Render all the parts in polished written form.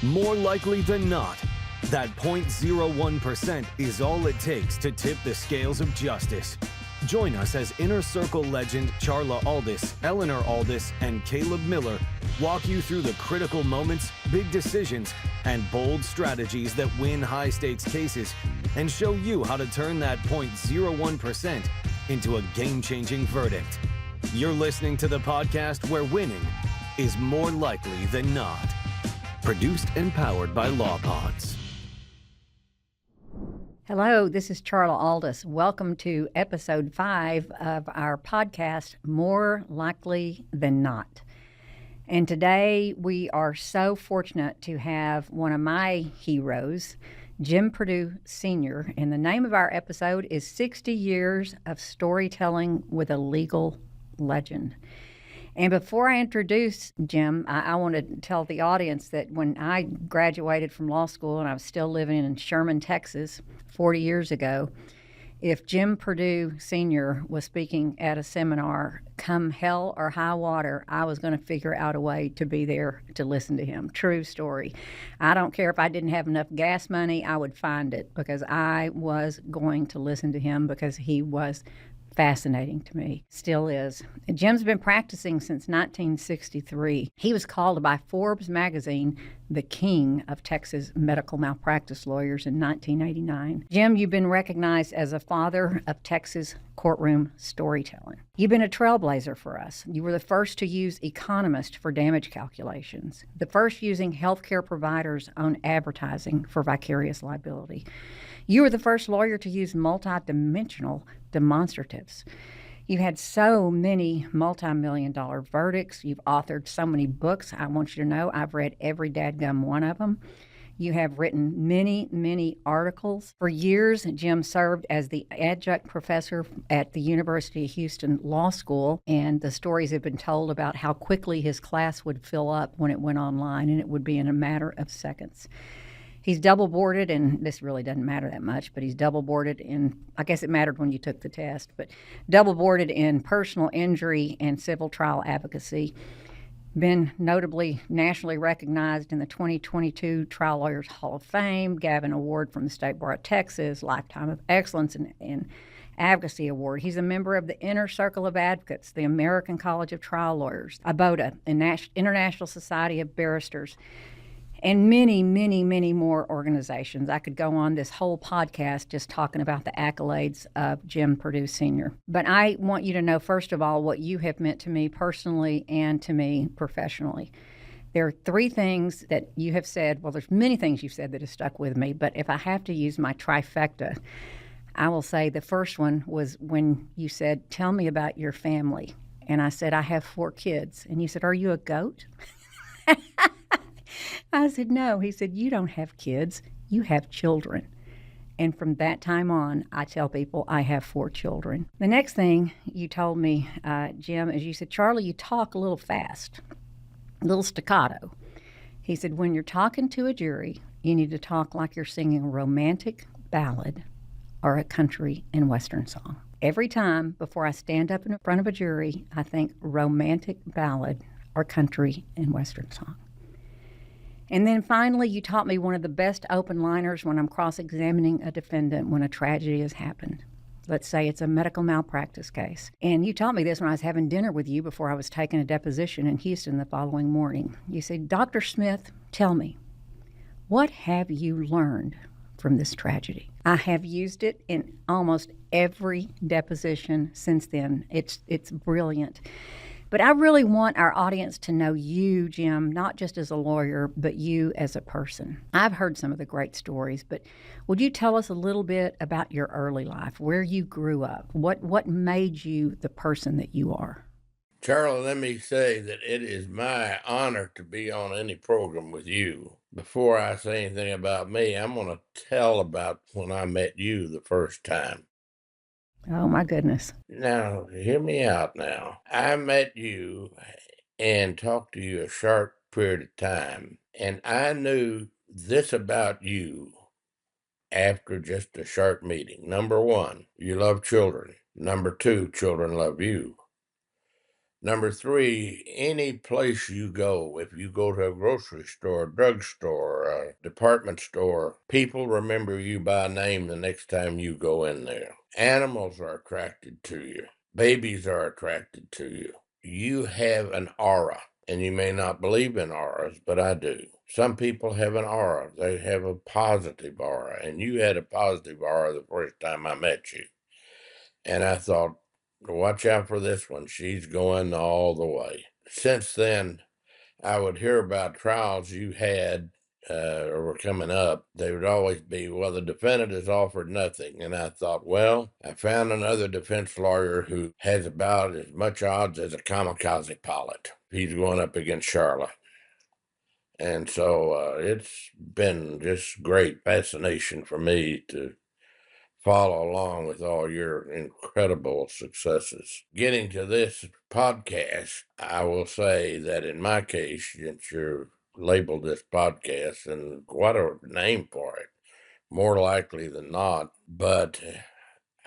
More likely than not, that 0.01% is all it takes to tip the scales of justice. Join us as Inner Circle legend Charla Aldous, Eleanor Aldous, and Caleb Miller walk you through the critical moments, big decisions, and bold strategies that win high-stakes cases and show you how to turn that 0.01% into a game-changing verdict. You're listening to the podcast where winning is more likely than not. Produced and powered by LawPods. Hello, this is Charla Aldous. Welcome to episode 5 of our podcast, More Likely Than Not. And today we are so fortunate to have one of my heroes, Jim Perdue Sr. And the name of our episode is 60 Years of Storytelling with a Legal Legend. And before I introduce Jim, I want to tell the audience that when I graduated from law school and I was still living in Sherman, Texas, 40 years ago, if Jim Perdue Sr. was speaking at a seminar, come hell or high water, I was going to figure out a way to be there to listen to him. True story. I don't care if I didn't have enough gas money, I would find it because I was going to listen to him because he was fascinating to me, still is. Jim's been practicing since 1963. He was called by Forbes magazine the king of Texas medical malpractice lawyers in 1989. Jim, you've been recognized as a father of Texas courtroom storytelling. You've been a trailblazer for us. You were the first to use economists for damage calculations, the first using healthcare providers on advertising for vicarious liability. You were the first lawyer to use multidimensional demonstratives. You've had so many multi-million-dollar verdicts. You've authored so many books. I want you to know I've read every dadgum one of them. You have written many, many articles. For years, Jim served as the adjunct professor at the University of Houston Law School, and the stories have been told about how quickly his class would fill up when it went online, and it would be in a matter of seconds. He's double boarded, and this really doesn't matter that much, but he's double boarded in, I guess it mattered when you took the test, but double boarded in personal injury and civil trial advocacy. Been notably nationally recognized in the 2022 Trial Lawyers Hall of Fame, Gavin Award from the State Bar of Texas, Lifetime of Excellence and Advocacy Award. He's a member of the Inner Circle of Advocates, the American College of Trial Lawyers, ABOTA, International Society of Barristers, and many, many, many more organizations. I could go on this whole podcast just talking about the accolades of Jim Perdue Sr. But I want you to know, first of all, what you have meant to me personally and to me professionally. There are 3 things that you have said. Well, there's many things you've said that have stuck with me, but if I have to use my trifecta, I will say the first one was when you said, "Tell me about your family." And I said, "I have 4 kids." And you said, "Are you a goat?" I said, "No." He said, "You don't have kids, you have children." And from that time on, I tell people I have 4 children. The next thing you told me, Jim, is you said, "Charlie, you talk a little fast, a little staccato." He said, "When you're talking to a jury, you need to talk like you're singing a romantic ballad or a country and western song." Every time before I stand up in front of a jury, I think romantic ballad or country and western song. And then finally, you taught me one of the best open-liners when I'm cross-examining a defendant when a tragedy has happened. Let's say it's a medical malpractice case. And you taught me this when I was having dinner with you before I was taking a deposition in Houston the following morning. You said, "Dr. Smith, tell me, what have you learned from this tragedy?" I have used it in almost every deposition since then. It's brilliant. But I really want our audience to know you, Jim, not just as a lawyer, but you as a person. I've heard some of the great stories, but would you tell us a little bit about your early life, where you grew up? What made you the person that you are? Charlie, let me say that it is my honor to be on any program with you. Before I say anything about me, I'm going to tell about when I met you the first time. Oh, my goodness. Now, hear me out now. I met you and talked to you a short period of time, and I knew this about you after just a short meeting. Number 1, you love children. Number 2, children love you. Number three, any place you go, if you go to a grocery store, a drugstore, a department store, people remember you by name the next time you go in there. Animals are attracted to you. Babies are attracted to you. You have an aura, and you may not believe in auras, but I do. Some people have an aura. They have a positive aura, and you had a positive aura the first time I met you. And I thought, watch out for this one. She's going all the way. Since then, I would hear about trials you had or were coming up. They would always be, well, the defendant has offered nothing. And I thought, well, I found another defense lawyer who has about as much odds as a kamikaze pilot. He's going up against Charla. And so it's been just great fascination for me to follow along with all your incredible successes. Getting to this podcast, I will say that in my case, since you're labeled this podcast, and what a name for it, more likely than not. But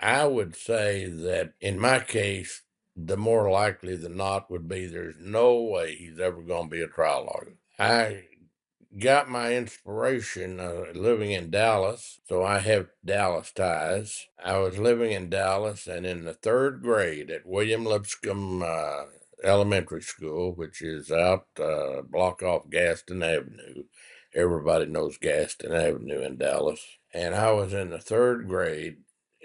I would say that in my case, the more likely than not would be there's no way he's ever going to be a trial lawyer. I got my inspiration living in Dallas, so I have Dallas ties. I was living in Dallas, and in the third grade at William Lipscomb Elementary School, which is out block off Gaston Avenue. Everybody knows Gaston Avenue in Dallas. And I was in the third grade,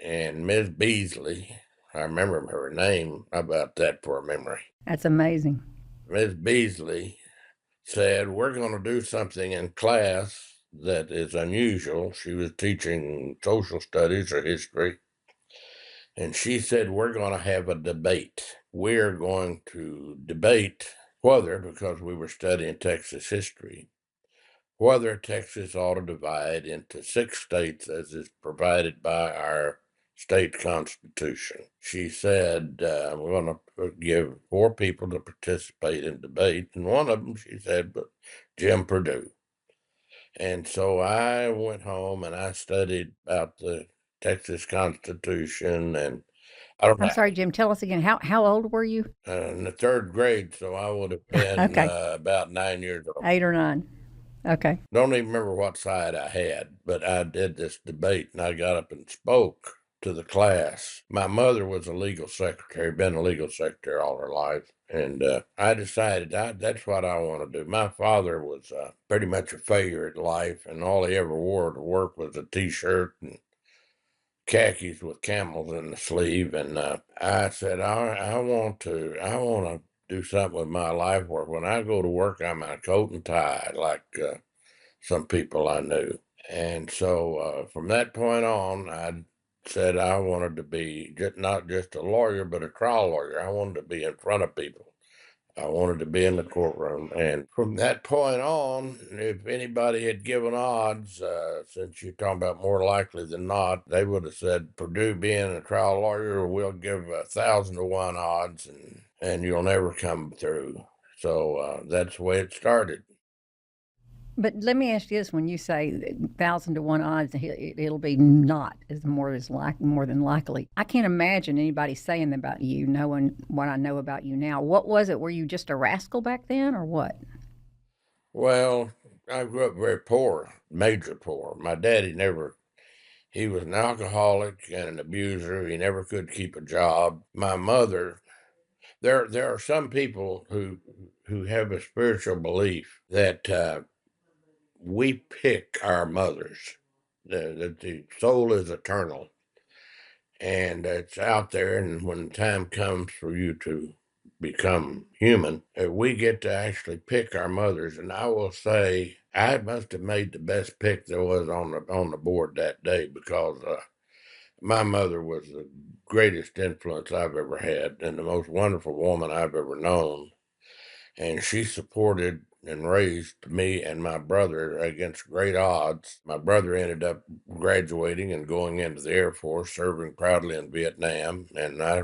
and Miss Beasley, I remember her name. How about that for a memory? That's amazing. Miss Beasley said, we're going to do something in class that is unusual. She was teaching social studies or history. And she said, we're going to have a debate. We're going to debate whether, because we were studying Texas history, whether Texas ought to divide into 6 states as is provided by our state constitution. She said, we're going to give 4 people to participate in debate, and one of them, she said, but Jim Perdue. And so I went home and I studied about the Texas Constitution, and I don't I'm know, sorry, Jim. Tell us again. How old were you? in the third grade, so I would have been Okay. about 9 years old. 8 or 9. Okay. Don't even remember what side I had, but I did this debate and I got up and spoke to the class. My mother was a legal secretary, been a legal secretary all her life. And I decided that's what I want to do. My father was pretty much a failure at life, and all he ever wore to work was a T-shirt and khakis with camels in the sleeve. And I said, I want to do something with my life where when I go to work, I'm in a coat and tie, like some people I knew. And so from that point on, I said I wanted to be not just a lawyer, but a trial lawyer. I wanted to be in front of people. I wanted to be in the courtroom. And from that point on, if anybody had given odds, since you're talking about more likely than not, they would have said, Purdue being a trial lawyer, we'll give 1,000 to 1 odds and you'll never come through. So that's the way it started. But let me ask you this: when you say 1,000 to 1 odds, it'll be not is more than likely. I can't imagine anybody saying that about you, knowing what I know about you now. What was it? Were you just a rascal back then, or what? Well, I grew up very poor, major poor. My daddy he was an alcoholic and an abuser. He never could keep a job. My mother, there are some people who have a spiritual belief that we pick our mothers, that the soul is eternal and it's out there. And when the time comes for you to become human, we get to actually pick our mothers. And I will say, I must have made the best pick there was on the board that day, because my mother was the greatest influence I've ever had and the most wonderful woman I've ever known. And she supported and raised me and my brother against great odds. My brother ended up graduating and going into the Air Force, serving proudly in Vietnam, and I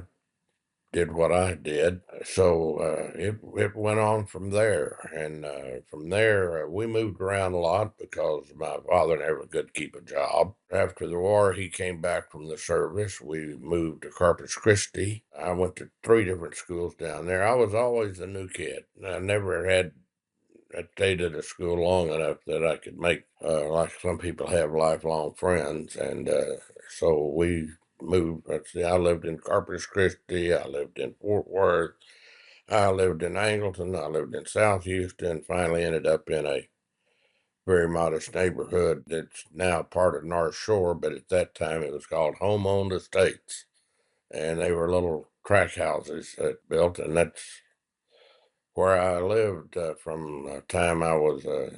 did what I did. So it went on from there. And from there, we moved around a lot because my father never could keep a job. After the war, he came back from the service. We moved to Corpus Christi. I went to 3 different schools down there. I was always a new kid. I stayed at a school long enough that I could make, like some people have, lifelong friends. And so we moved. Let's see, I lived in Corpus Christi. I lived in Fort Worth. I lived in Angleton. I lived in South Houston. Finally ended up in a very modest neighborhood that's now part of North Shore, but at that time it was called Home-Owned Estates. And they were little tract houses that built, and that's where I lived from the time I was a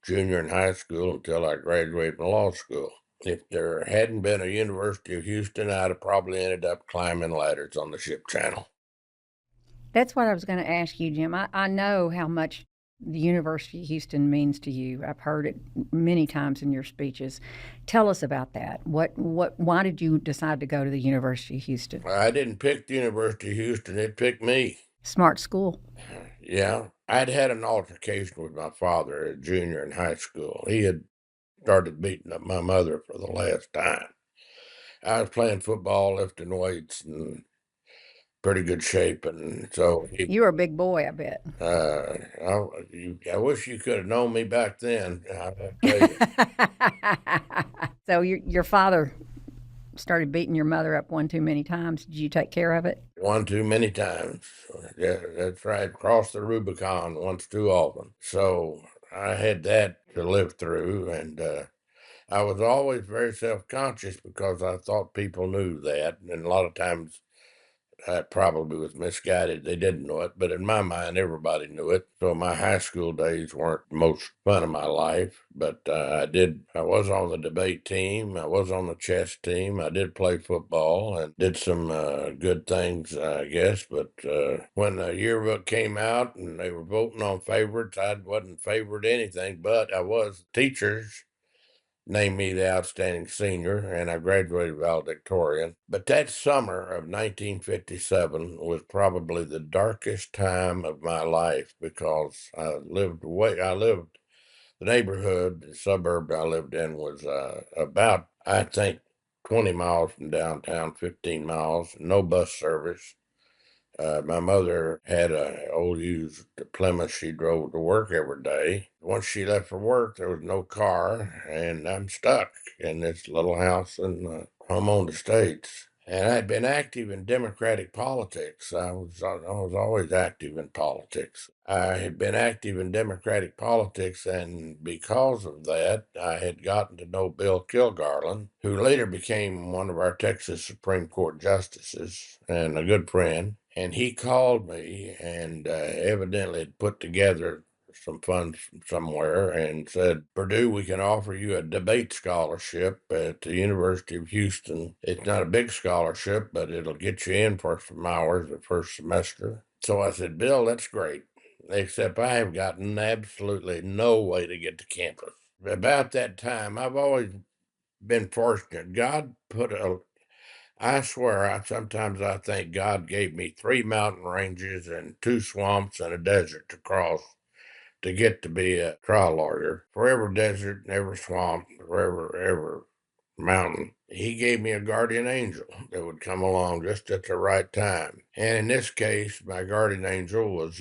junior in high school until I graduated from law school. If there hadn't been a University of Houston, I'd have probably ended up climbing ladders on the ship channel. That's what I was going to ask you, Jim. I know how much the University of Houston means to you. I've heard it many times in your speeches. Tell us about that. Why did you decide to go to the University of Houston? I didn't pick the University of Houston, it picked me. Smart school. Yeah, I'd had an altercation with my father as a junior in high school. He had started beating up my mother for the last time. I was playing football, lifting weights, and pretty good shape, and so You were a big boy, I bet. I wish you could have known me back then. I'll tell you. So your father started beating your mother up one too many times. Did you take care of it? One too many times. Yeah, that's right. Crossed the Rubicon once too often. So I had that to live through, and I was always very self-conscious because I thought people knew that, and a lot of times I probably was misguided. They didn't know it, but in my mind, everybody knew it. So my high school days weren't the most fun of my life, but I was on the debate team. I was on the chess team. I did play football and did some good things, I guess. But when the yearbook came out and they were voting on favorites, I wasn't favored anything, but I was. Teachers named me the outstanding senior, and I graduated valedictorian. But that summer of 1957 was probably the darkest time of my life because the neighborhood, the suburb I lived in was about, I think, 20 miles from downtown, 15 miles, no bus service. My mother had a old used Plymouth she drove to work every day. Once she left for work, there was no car, and I'm stuck in this little house in home-owned estates. And I'd been active in Democratic politics. I was always active in politics. I had been active in Democratic politics, and because of that, I had gotten to know Bill Kilgarlin, who later became one of our Texas Supreme Court justices and a good friend. And he called me and evidently had put together some funds from somewhere and said, Purdue, we can offer you a debate scholarship at the University of Houston. It's not a big scholarship, but it'll get you in for some hours the first semester. So I said, Bill, that's great, except I have gotten absolutely no way to get to campus. About that time, I've always been fortunate. I swear, sometimes I think God gave me 3 mountain ranges and 2 swamps and a desert to cross to get to be a trial lawyer. For every desert and every swamp, for every mountain, he gave me a guardian angel that would come along just at the right time. And in this case, my guardian angel was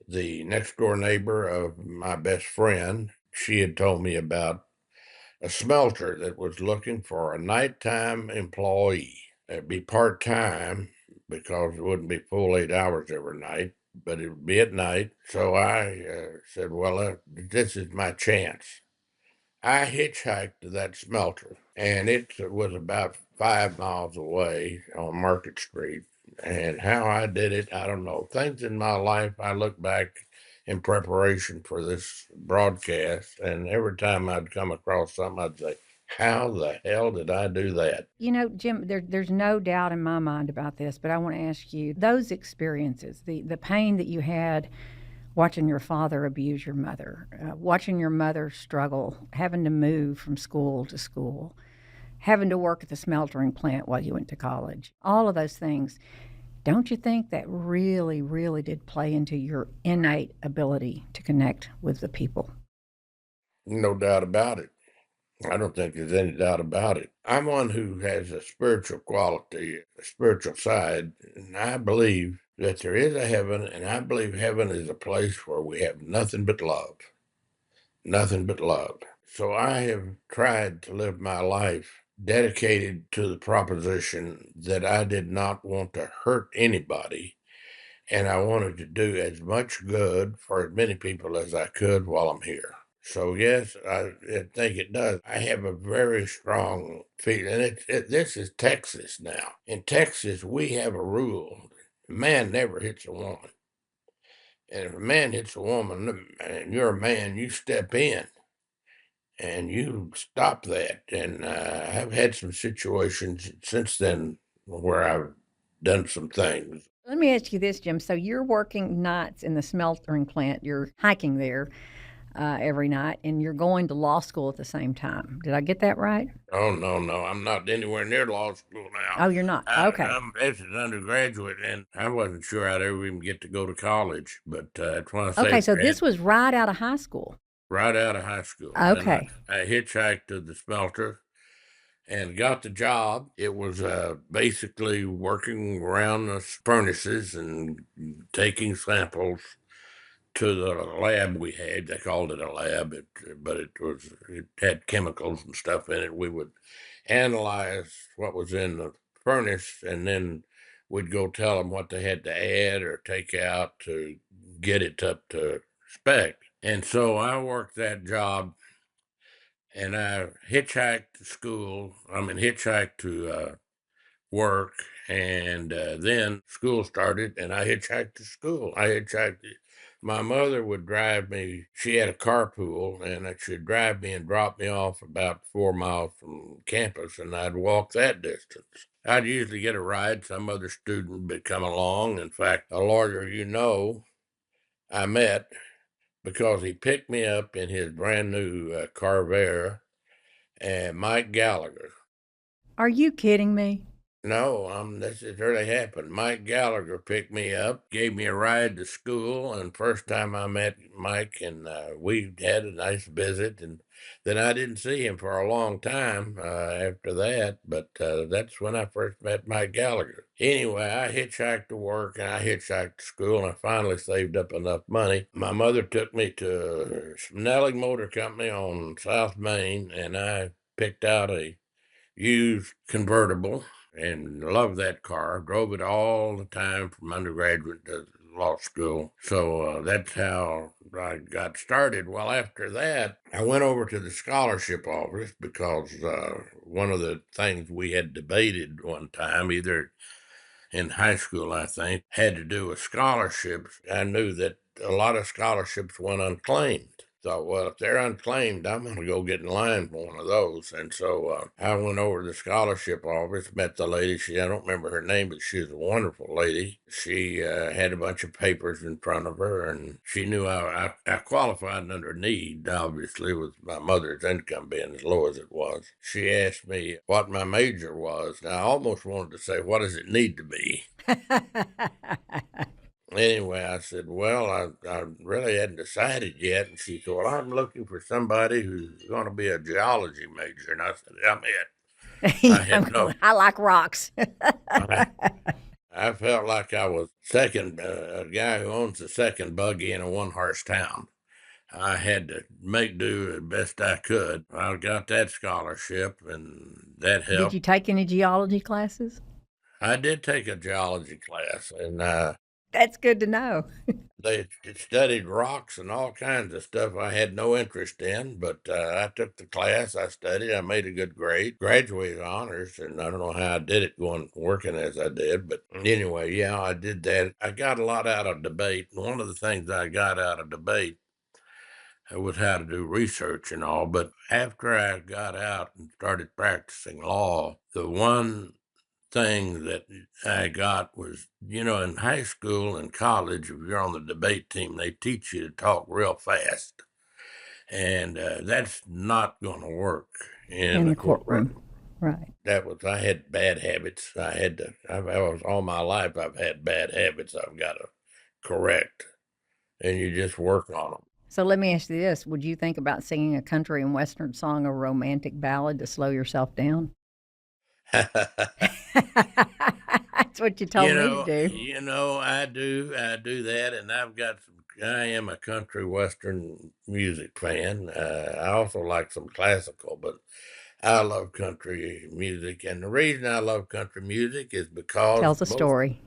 the next door neighbor of my best friend. She had told me about a smelter that was looking for a nighttime employee. It'd be part-time because it wouldn't be full 8 hours every night, but it would be at night. So I said, well, this is my chance. I hitchhiked to that smelter, and it was about 5 miles away on Market Street. And how I did it, I don't know. Things in my life, I look back in preparation for this broadcast, and every time I'd come across something, I'd say, how the hell did I do that? You know, Jim, there's no doubt in my mind about this, but I want to ask you, those experiences, the pain that you had watching your father abuse your mother, watching your mother struggle, having to move from school to school, having to work at the smeltering plant while you went to college, all of those things. Don't you think that really, really did play into your innate ability to connect with the people? No doubt about it. I don't think there's any doubt about it. I'm one who has a spiritual quality, a spiritual side, and I believe that there is a heaven, and I believe heaven is a place where we have nothing but love. Nothing but love. So I have tried to live my life dedicated to the proposition that I did not want to hurt anybody, and I wanted to do as much good for as many people as I could while I'm here. So yes, I think it does. I have a very strong feeling. This is Texas now. In Texas, we have a rule: a man never hits a woman, and if a man hits a woman and you're a man, you step in and you stop that. And I've had some situations since then where I've done some things. Let me ask you this, Jim. So you're working nights in the smeltering plant. You're hiking there every night, and you're going to law school at the same time. Did I get that right? Oh, no, no, I'm not anywhere near law school now. Oh, you're not. Okay. I'm as an undergraduate, and I wasn't sure I'd ever even get to go to college. But that's when I say Okay, so this was right out of high school. right out of high school. Okay. And I hitchhiked to the smelter and got the job. It was basically working around the furnaces and taking samples to the lab we had. They called it a lab, but it had chemicals and stuff in it. We would analyze what was in the furnace, and then we'd go tell them what they had to add or take out to get it up to spec. And so I worked that job, and I hitchhiked to school. Hitchhiked to work, and then school started, and I hitchhiked to school. My mother would drive me. She had a carpool, and she'd drive me and drop me off about 4 miles from campus, and I'd walk that distance. I'd usually get a ride. Some other student would come along. In fact, a lawyer I met because he picked me up in his brand new Carvera, and Mike Gallagher. Are you kidding me? No, this has really happened. Mike Gallagher picked me up, gave me a ride to school, and first time I met Mike, and we had a nice visit, and then I didn't see him for a long time after that, but that's when I first met Mike Gallagher. Anyway, I hitchhiked to work, and I hitchhiked to school, and I finally saved up enough money. My mother took me to Snelling Motor Company on South Main, and I picked out a used convertible and loved that car. Drove it all the time from undergraduate to law school. So that's how I got started. Well, after that, I went over to the scholarship office because one of the things we had debated one time, either in high school, I think, had to do with scholarships. I knew that a lot of scholarships went unclaimed. Thought, well, if they're unclaimed, I'm going to go get in line for one of those. And so I went over to the scholarship office, met the lady. I don't remember her name, but she was a wonderful lady. She had a bunch of papers in front of her, and she knew I qualified under need, obviously, with my mother's income being as low as it was. She asked me what my major was. Now, I almost wanted to say, what does it need to be? Anyway, I said, well, I really hadn't decided yet. And she said, well, I'm looking for somebody who's going to be a geology major. And I said, I'm it. I had no. I like rocks. I felt like I was a guy who owns the second buggy in a one-horse town. I had to make do as best I could. I got that scholarship, and that helped. Did you take any geology classes? I did take a geology class, and that's good to know. They studied rocks and all kinds of stuff I had no interest in, but I took the class, I studied, I made a good grade, graduated honors, and I don't know how I did it working as I did, but anyway, yeah, I did that. I got a lot out of debate. One of the things I got out of debate was how to do research and all, but after I got out and started practicing law, the one thing that I got was, in high school and college, if you're on the debate team, they teach you to talk real fast. And that's not going to work in the courtroom. Right. I had bad habits. All my life I've had bad habits I've got to correct, and you just work on So let me ask you this. Would you think about singing a country and western song or romantic ballad to slow yourself down? them. That's what you told me to do. I do that, and I am a country western music fan. I also like some classical, but I love country music, and the reason I love country music is because Tells a story.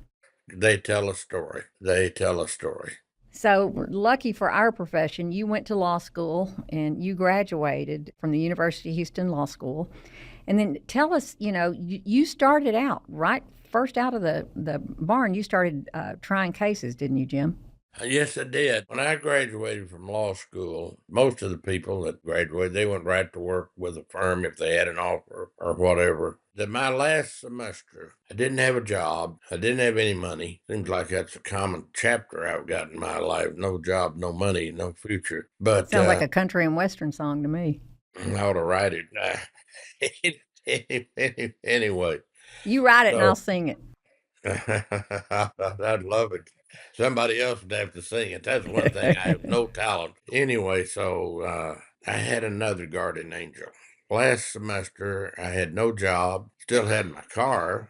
they tell a story. They tell a story. So, lucky for our profession, you went to law school and you graduated from the University of Houston Law School. And then tell us, you started out right first out of the barn, you started trying cases, didn't you, Jim? Yes, I did. When I graduated from law school, most of the people that graduated, they went right to work with a firm if they had an offer or whatever. My last semester, I didn't have a job. I didn't have any money. Seems like that's a common chapter I've got in my life. No job, no money, no future. But Sounds like a country and western song to me. I ought to write it. Anyway, You write it and I'll so sing it. I'd love it. Somebody else would have to sing it. That's one thing. I have no talent. Anyway, so I had another guardian angel. Last semester, I had no job. Still had my car,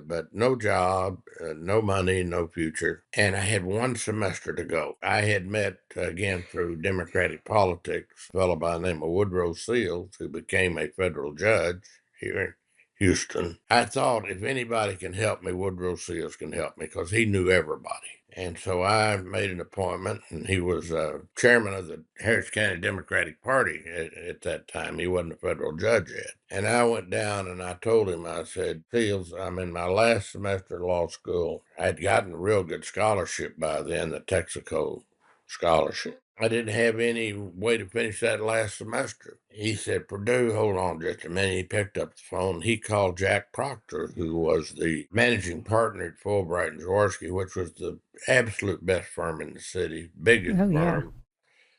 but no job, no money, no future. And I had one semester to go. I had met, again, through Democratic politics, a fellow by the name of Woodrow Seals, who became a federal judge here Houston. I thought if anybody can help me, Woodrow Seals can help me because he knew everybody. And so I made an appointment, and he was chairman of the Harris County Democratic Party at that time. He wasn't a federal judge yet. And I went down and I told him, I said, Seals, I'm in my last semester of law school. I'd gotten a real good scholarship by then, the Texaco scholarship. I didn't have any way to finish that last semester. He said, Perdue, hold on just a minute. He picked up the phone. He called Jack Proctor, who was the managing partner at Fulbright and Jaworski, which was the absolute best firm in the city, biggest Oh, yeah.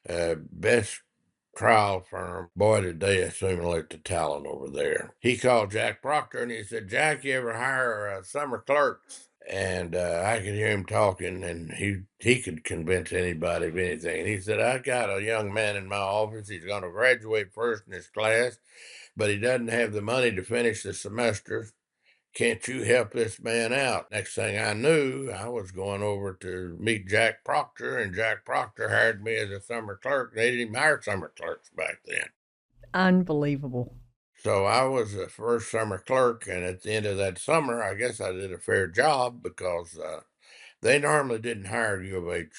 firm, best trial firm. Boy, did they assimilate the talent over there. He called Jack Proctor and he said, Jack, you ever hire summer clerks? And I could hear him talking, and he could convince anybody of anything. And he said, I got a young man in my office. He's going to graduate first in his class, but he doesn't have the money to finish the semester. Can't you help this man out? Next thing I knew, I was going over to meet Jack Proctor, and Jack Proctor hired me as a summer clerk. They didn't even hire summer clerks back then. Unbelievable. So I was the first summer clerk, and at the end of that summer, I guess I did a fair job because they normally didn't hire U of H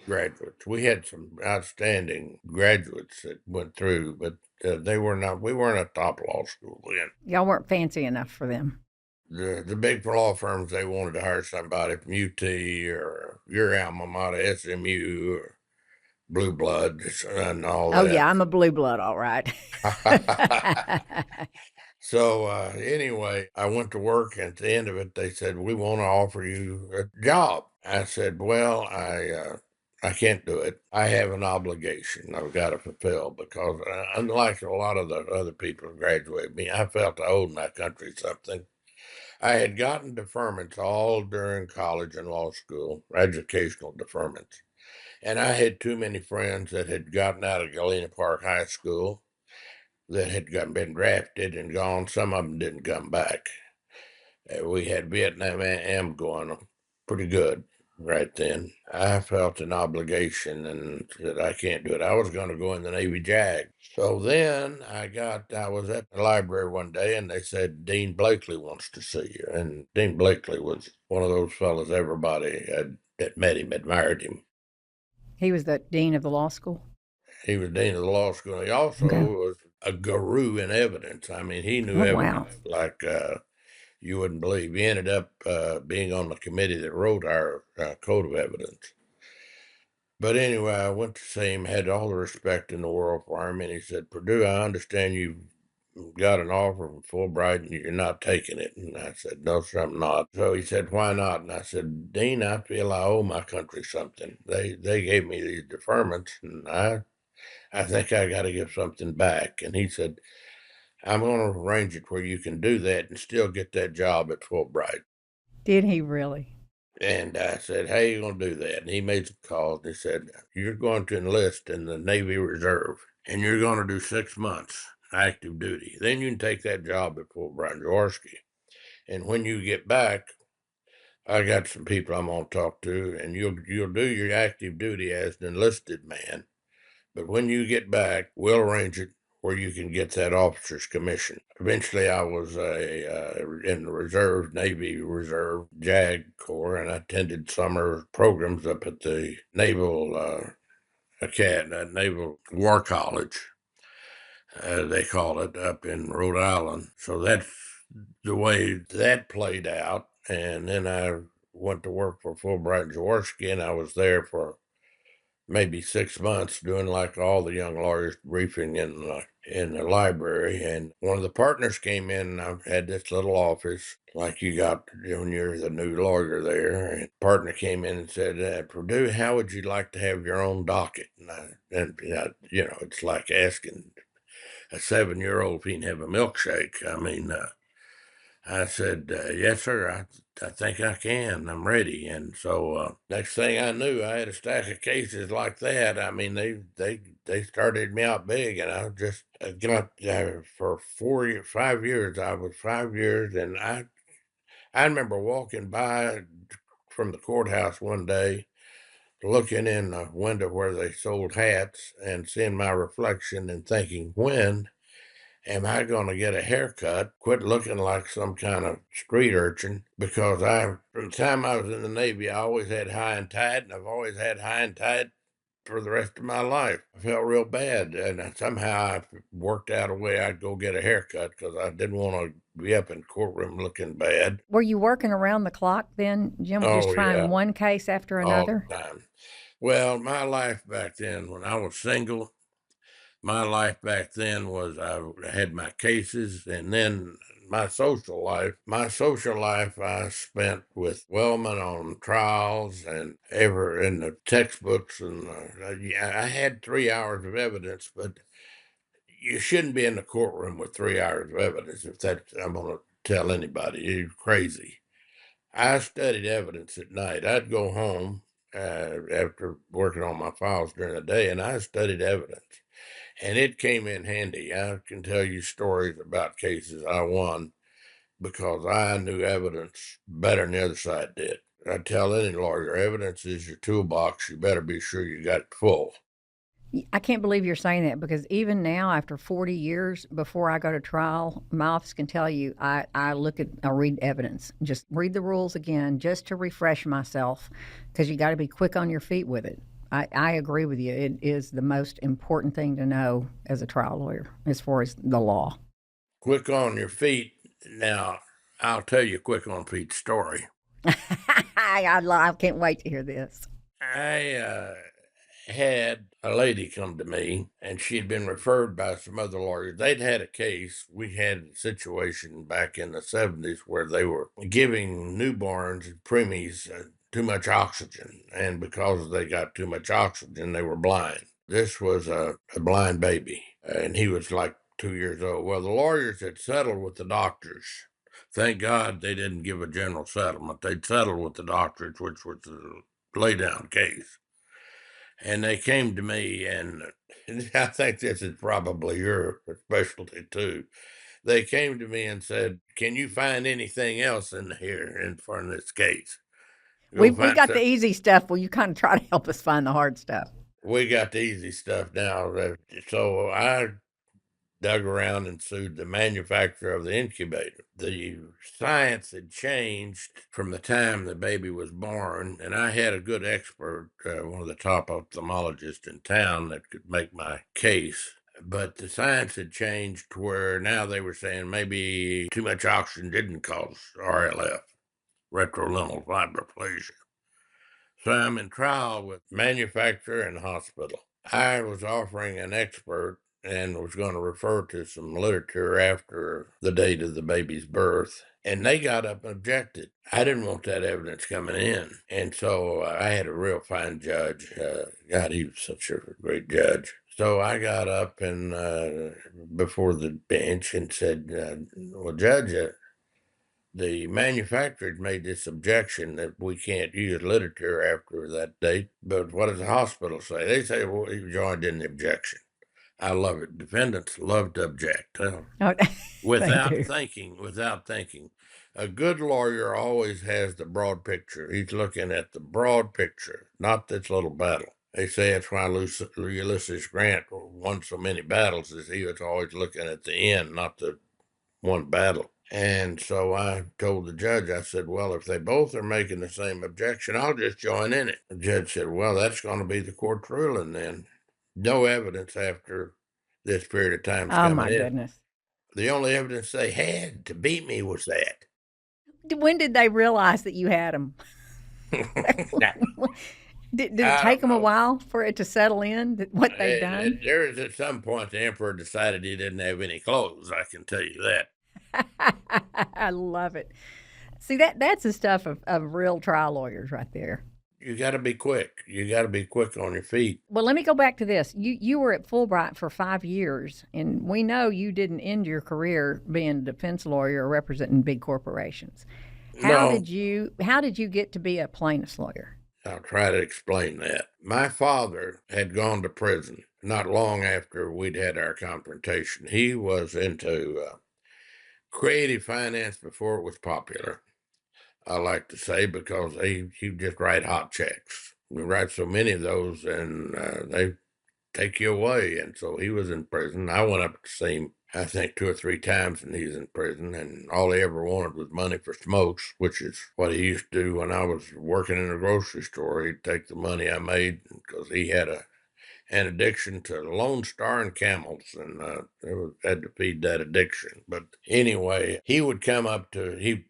graduates. We had some outstanding graduates that went through, but we weren't a top law school then. Y'all weren't fancy enough for them. The big law firms, they wanted to hire somebody from UT or your alma mater, SMU or Blue Blood and all Oh, that. yeah, I'm a blue blood, all right. So anyway, I went to work, and at the end of it, they said, we want to offer you a job. I said, well, I can't do it. I have an obligation I've got to fulfill because unlike a lot of the other people who graduated me, I felt I owed my country something. I had gotten deferments all during college and law school, educational deferments. And I had too many friends that had gotten out of Galena Park High School that had been drafted and gone. Some of them didn't come back. We had Vietnam AM going on pretty good right then. I felt an obligation and said, I can't do it. I was going to go in the Navy JAG. So then I was at the library one day and they said, Dean Blakely wants to see you. And Dean Blakely was one of those fellows everybody that met him admired him. He was the dean of the law school? He was dean of the law school. He also was a guru in evidence. I mean, he knew evidence like you wouldn't believe. He ended up being on the committee that wrote our code of evidence. But anyway, I went to see him, had all the respect in the world for him, and he said, Perdue, I understand you've got an offer from Fulbright and you're not taking it. And I said, no, sir, I'm not. So he said, why not? And I said, Dean, I feel I owe my country something. They gave me these deferments, and I think I got to give something back. And he said, I'm going to arrange it where you can do that and still get that job at Fulbright. Did he really? And I said, how you going to do that? And he made some calls. And he said, you're going to enlist in the Navy Reserve, and you're going to do 6 months active duty. Then you can take that job at Fulbright Jaworski. And when you get back, I got some people I'm going to talk to, and you'll do your active duty as an enlisted man. But when you get back, we'll arrange it where you can get that officer's commission. Eventually, I was in the Reserve, Navy Reserve, JAG Corps, and I attended summer programs up at the Naval Naval War College, they call it, up in Rhode Island. So that's the way that played out. And then I went to work for Fulbright Jaworski, and I was there for maybe 6 months doing like all the young lawyers briefing in the library. And one of the partners came in, and I had this little office like you got when you're the new lawyer there. And partner came in and said, Perdue, how would you like to have your own docket? It's like asking a 7-year-old if he can have a milkshake. I said, yes, sir, I think I can. I'm ready. And so next thing I knew, I had a stack of cases like that. I mean, they started me out big, and I just got for 5 years. I was 5 years, and I remember walking by from the courthouse one day, looking in the window where they sold hats and seeing my reflection and thinking, when am I going to get a haircut, quit looking like some kind of street urchin? Because from the time I was in the Navy, I always had high and tight, and I've always had high and tight for the rest of my life. I felt real bad, and somehow I worked out a way I'd go get a haircut because I didn't want to be up in the courtroom looking bad. Were you working around the clock then, Jim, just Oh, trying yeah, one case after all another? the time. Well, my life back then, when I was single, my life back then was I had my cases, and then my social life I spent with Wellman on trials and ever in the textbooks. And I had 3 hours of evidence, but you shouldn't be in the courtroom with 3 hours of evidence. If that's, I'm going to tell anybody, you're crazy. I studied evidence at night. I'd go home after working on my files during the day, and I studied evidence. And it came in handy. I can tell you stories about cases I won because I knew evidence better than the other side did. I tell any lawyer, evidence is your toolbox. You better be sure you got it full. I can't believe you're saying that, because even now, after 40 years, before I go to trial, my office can tell you I read evidence, just read the rules again, just to refresh myself, because you got to be quick on your feet with it. I agree with you. It is the most important thing to know as a trial lawyer as far as the law. Quick on your feet. Now, I'll tell you a quick on feet story. I can't wait to hear this. I had a lady come to me, and she'd been referred by some other lawyers. They'd had a case. We had a situation back in the 70s where they were giving newborns and preemies too much oxygen, and because they got too much oxygen, they were blind. This was a blind baby, and he was like 2 years old. Well, the lawyers had settled with the doctors. Thank God they didn't give a general settlement. They'd settled with the doctors, which was a lay down case. And they came to me, and I think this is probably your specialty too. They came to me and said, "Can you find anything else in here in front of this case? Go We find got the some." easy stuff. Will you kind of try to help us find the hard stuff? We got the easy stuff now. So I dug around and sued the manufacturer of the incubator. The science had changed from the time the baby was born, and I had a good expert, one of the top ophthalmologists in town, that could make my case. But the science had changed to where now they were saying maybe too much oxygen didn't cause RLF, retroluminal fibroplasia. So I'm in trial with manufacturer and hospital. I was offering an expert and was going to refer to some literature after the date of the baby's birth. And they got up and objected. I didn't want that evidence coming in. And so I had a real fine judge. God, he was such a great judge. So I got up and before the bench and said, well, Judge, the manufacturer made this objection that we can't use literature after that date, but what does the hospital say? They say, well, you joined in the objection. I love it. Defendants love to object. Oh, Without they do. thinking. A good lawyer always has the broad picture. He's looking at the broad picture, not this little battle. They say that's why Ulysses Grant won so many battles, is he was always looking at the end, not the one battle. And so I told the judge, I said, well, if they both are making the same objection, I'll just join in it. The judge said, well, that's going to be the court's ruling then. No evidence after this period of time Oh, coming my in. goodness. The only evidence they had to beat me was that. When did they realize that you had them? Did it take them a while for it to settle in, what they'd done? There is at some point the emperor decided he didn't have any clothes, I can tell you that. I love it. See, that's the stuff of real trial lawyers right there. You got to be quick. You got to be quick on your feet. Well, let me go back to this. You were at Fulbright for 5 years, and we know you didn't end your career being a defense lawyer or representing big corporations. How did you get to be a plaintiff's lawyer? I'll try to explain that. My father had gone to prison not long after we'd had our confrontation. He was into creative finance before it was popular, I like to say, because he just write hot checks. We write so many of those, and they take you away. And so he was in prison. I went up to see him, I think, 2 or 3 times, and he was in prison. And all he ever wanted was money for smokes, which is what he used to do when I was working in a grocery store. He'd take the money I made because he had an addiction to Lone Star and Camels, and had to feed that addiction. But anyway, he would come up to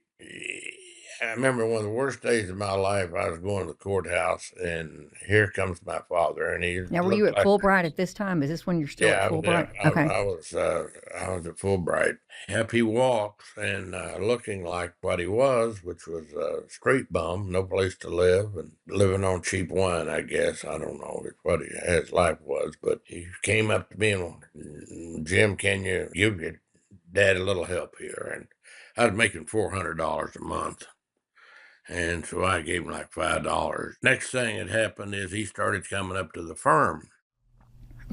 I remember one of the worst days of my life. I was going to the courthouse, and here comes my father. And he Now, were you at Fulbright at this time? Is this when you're still at Fulbright? Okay. I was at Fulbright. Up he walks, and looking like what he was, which was a street bum, no place to live, and living on cheap wine, I guess. I don't know what his life was, but he came up to me and, Jim, can you give your dad a little help here? And I was making $400 a month. And so I gave him like $5. Next thing that happened is he started coming up to the firm.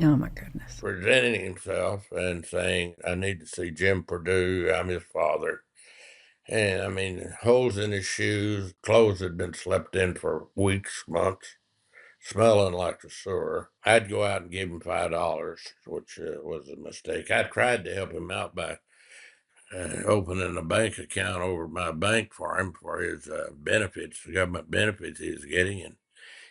Oh, my goodness. Presenting himself and saying, I need to see Jim Perdue. I'm his father. And I mean, holes in his shoes, clothes had been slept in for weeks, months, smelling like the sewer. I'd go out and give him $5, which was a mistake. I tried to help him out by opening a bank account over my bank for him for his benefits, the government benefits he was getting. And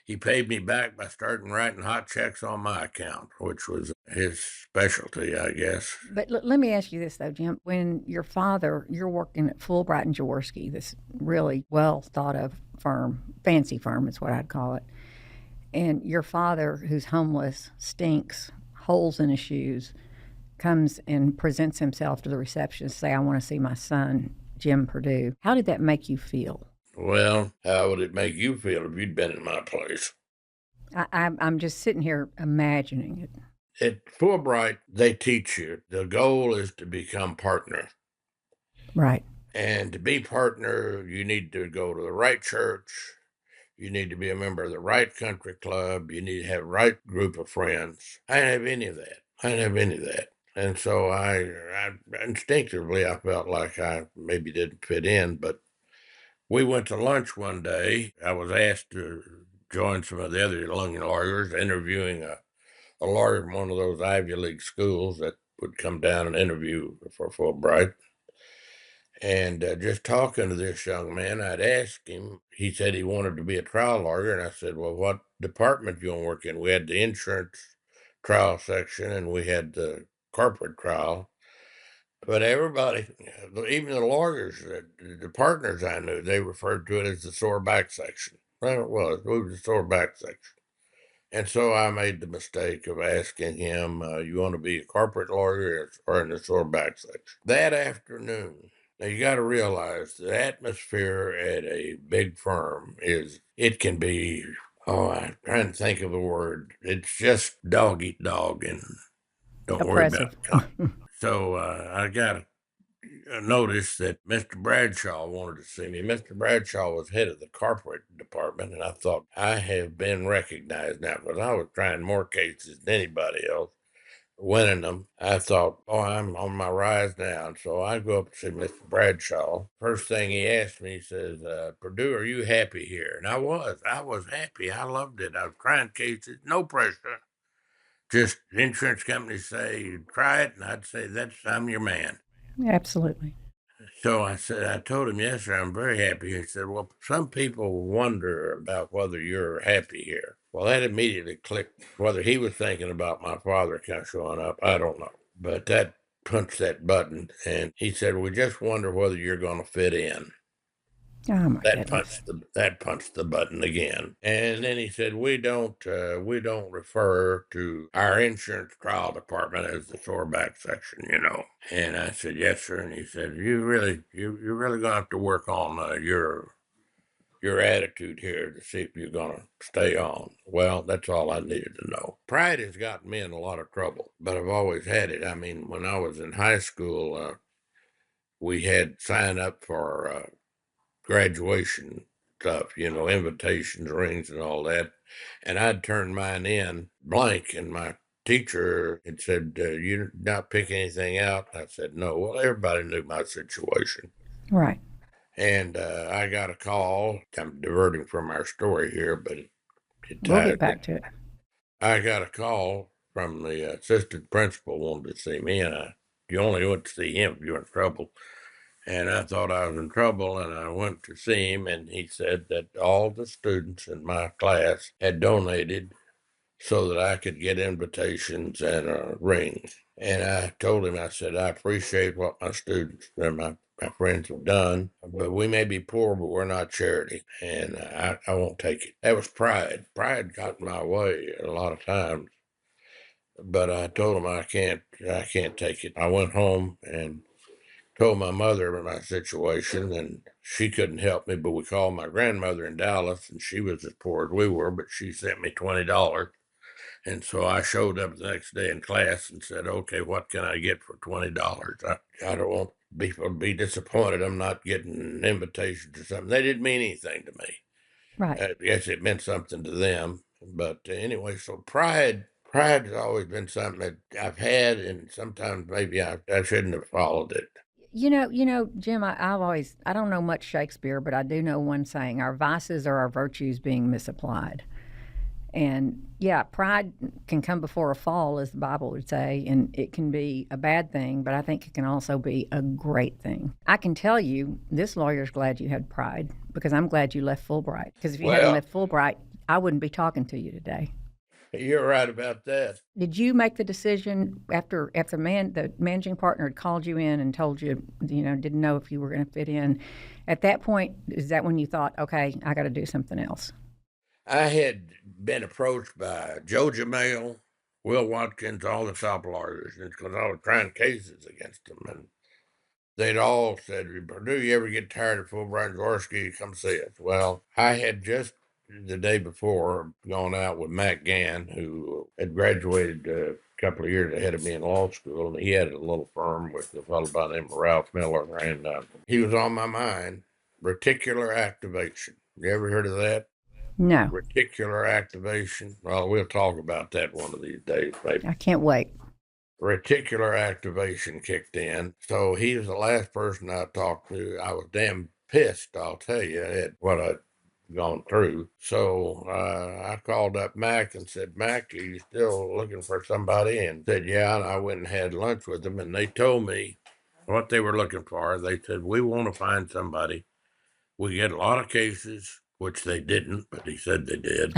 he paid me back by starting writing hot checks on my account, which was his specialty, I guess. But let me ask you this, though, Jim. When you're working at Fulbright and Jaworski, this really well thought of firm, fancy firm is what I'd call it, and your father, who's homeless, stinks, holes in his shoes, comes and presents himself to the receptionist, say, I want to see my son, Jim Perdue. How did that make you feel? Well, how would it make you feel if you'd been in my place? I'm just sitting here imagining it. At Fulbright, they teach you the goal is to become partner. Right. And to be partner, you need to go to the right church. You need to be a member of the right country club. You need to have the right group of friends. I didn't have any of that. And so I instinctively, I felt like I maybe didn't fit in, but we went to lunch one day. I was asked to join some of the other young lawyers, interviewing a lawyer from one of those Ivy League schools that would come down and interview for Fulbright. And just talking to this young man, I'd asked him, he said he wanted to be a trial lawyer. And I said, well, what department do you want to work in? We had the insurance trial section and we had the corporate trial. But everybody, even the lawyers, the partners I knew, they referred to it as the sore back section. Well, it was the sore back section. And so I made the mistake of asking him, you want to be a corporate lawyer or in the sore back section? That afternoon, now you got to realize the atmosphere at a big firm it can be, I'm trying to think of the word. It's just dog eat dog and don't worry about Oppressive. it. So I got noticed that Mr. Bradshaw wanted to see me. Mr. Bradshaw was head of the corporate department, and I thought, I have been recognized now because I was trying more cases than anybody else, winning them. I thought, I'm on my rise now. And so I go up to see Mr. Bradshaw. First thing he asked me, he says, Perdue, are you happy here? And I was happy. I loved it. I was trying cases, no pressure. Just insurance companies say, try it, and I'd say, I'm your man. Absolutely. So I told him, yes, sir, I'm very happy. He said, well, some people wonder about whether you're happy here. Well, that immediately clicked. Whether he was thinking about my father kind of showing up, I don't know. But that punched that button. And he said, we just wonder whether you're going to fit in. Oh my That goodness. punched the button again. And then he said, we don't refer to our insurance trial department as the sore back section, you know. And I said, yes, sir. And he said, you're really gonna have to work on your attitude here to see if you're gonna stay on. Well, that's all I needed to know. Pride has gotten me in a lot of trouble, but I've always had it. I mean, when I was in high school, we had sign up for graduation stuff, you know, invitations, rings, and all that. And I'd turned mine in blank, and my teacher had said, "You not pick anything out?" I said, "No." Well, everybody knew my situation. Right. And I got a call. I'm diverting from our story here, but it We'll ties get back in. to it. I got a call from the assistant principal wanted to see me, and you only went to see him if you're in trouble. And I thought I was in trouble, and I went to see him, and he said that all the students in my class had donated so that I could get invitations and rings. And I told him, I said, I appreciate what my students and my friends have done, but we may be poor, but we're not charity, and I won't take it. That was pride. Pride got in my way a lot of times, but I told him I can't take it. I went home and told my mother about my situation, and she couldn't help me, but we called my grandmother in Dallas, and she was as poor as we were, but she sent me $20. And so I showed up the next day in class and said, okay, what can I get for $20? I don't want people to be disappointed I'm not getting invitations or something. They didn't mean anything to me. Right. I guess it meant something to them. But anyway, so pride has always been something that I've had, and sometimes maybe I shouldn't have followed it. Jim, I don't know much Shakespeare, but I do know one saying: our vices are our virtues being misapplied. And yeah, pride can come before a fall, as the Bible would say, and it can be a bad thing, but I think it can also be a great thing. I can tell you, this lawyer's glad you had pride because I'm glad you left Fulbright. Because if you hadn't Well, left Fulbright, I wouldn't be talking to you today. you're right about that. Did you make the decision after the managing partner had called you in and told you, didn't know if you were going to fit in? At that point, is that when you thought, okay, I got to do something else? I had been approached by Joe Jamel, Will Watkins, all the top lawyers, because I was trying cases against them. And they'd all said, Perdue, you ever get tired of Fulbright and Jaworski, come see us. Well, I had just the day before gone out with Matt Gann, who had graduated a couple of years ahead of me in law school, and he had a little firm with a fellow by the name of Ralph Miller, and he was on my mind. Reticular activation. You ever heard of that? No, Reticular activation. Well, we'll talk about that one of these days, maybe. I can't wait. Reticular activation kicked in. So he was the last person I talked to. I was damn pissed, I'll tell you, at what I'd gone through. So I called up Mac and said, Mac, are you still looking for somebody? And said, yeah. And I went and had lunch with them, and they told me what they were looking for. They said, we want to find somebody. We get a lot of cases, which they didn't, but he said they did.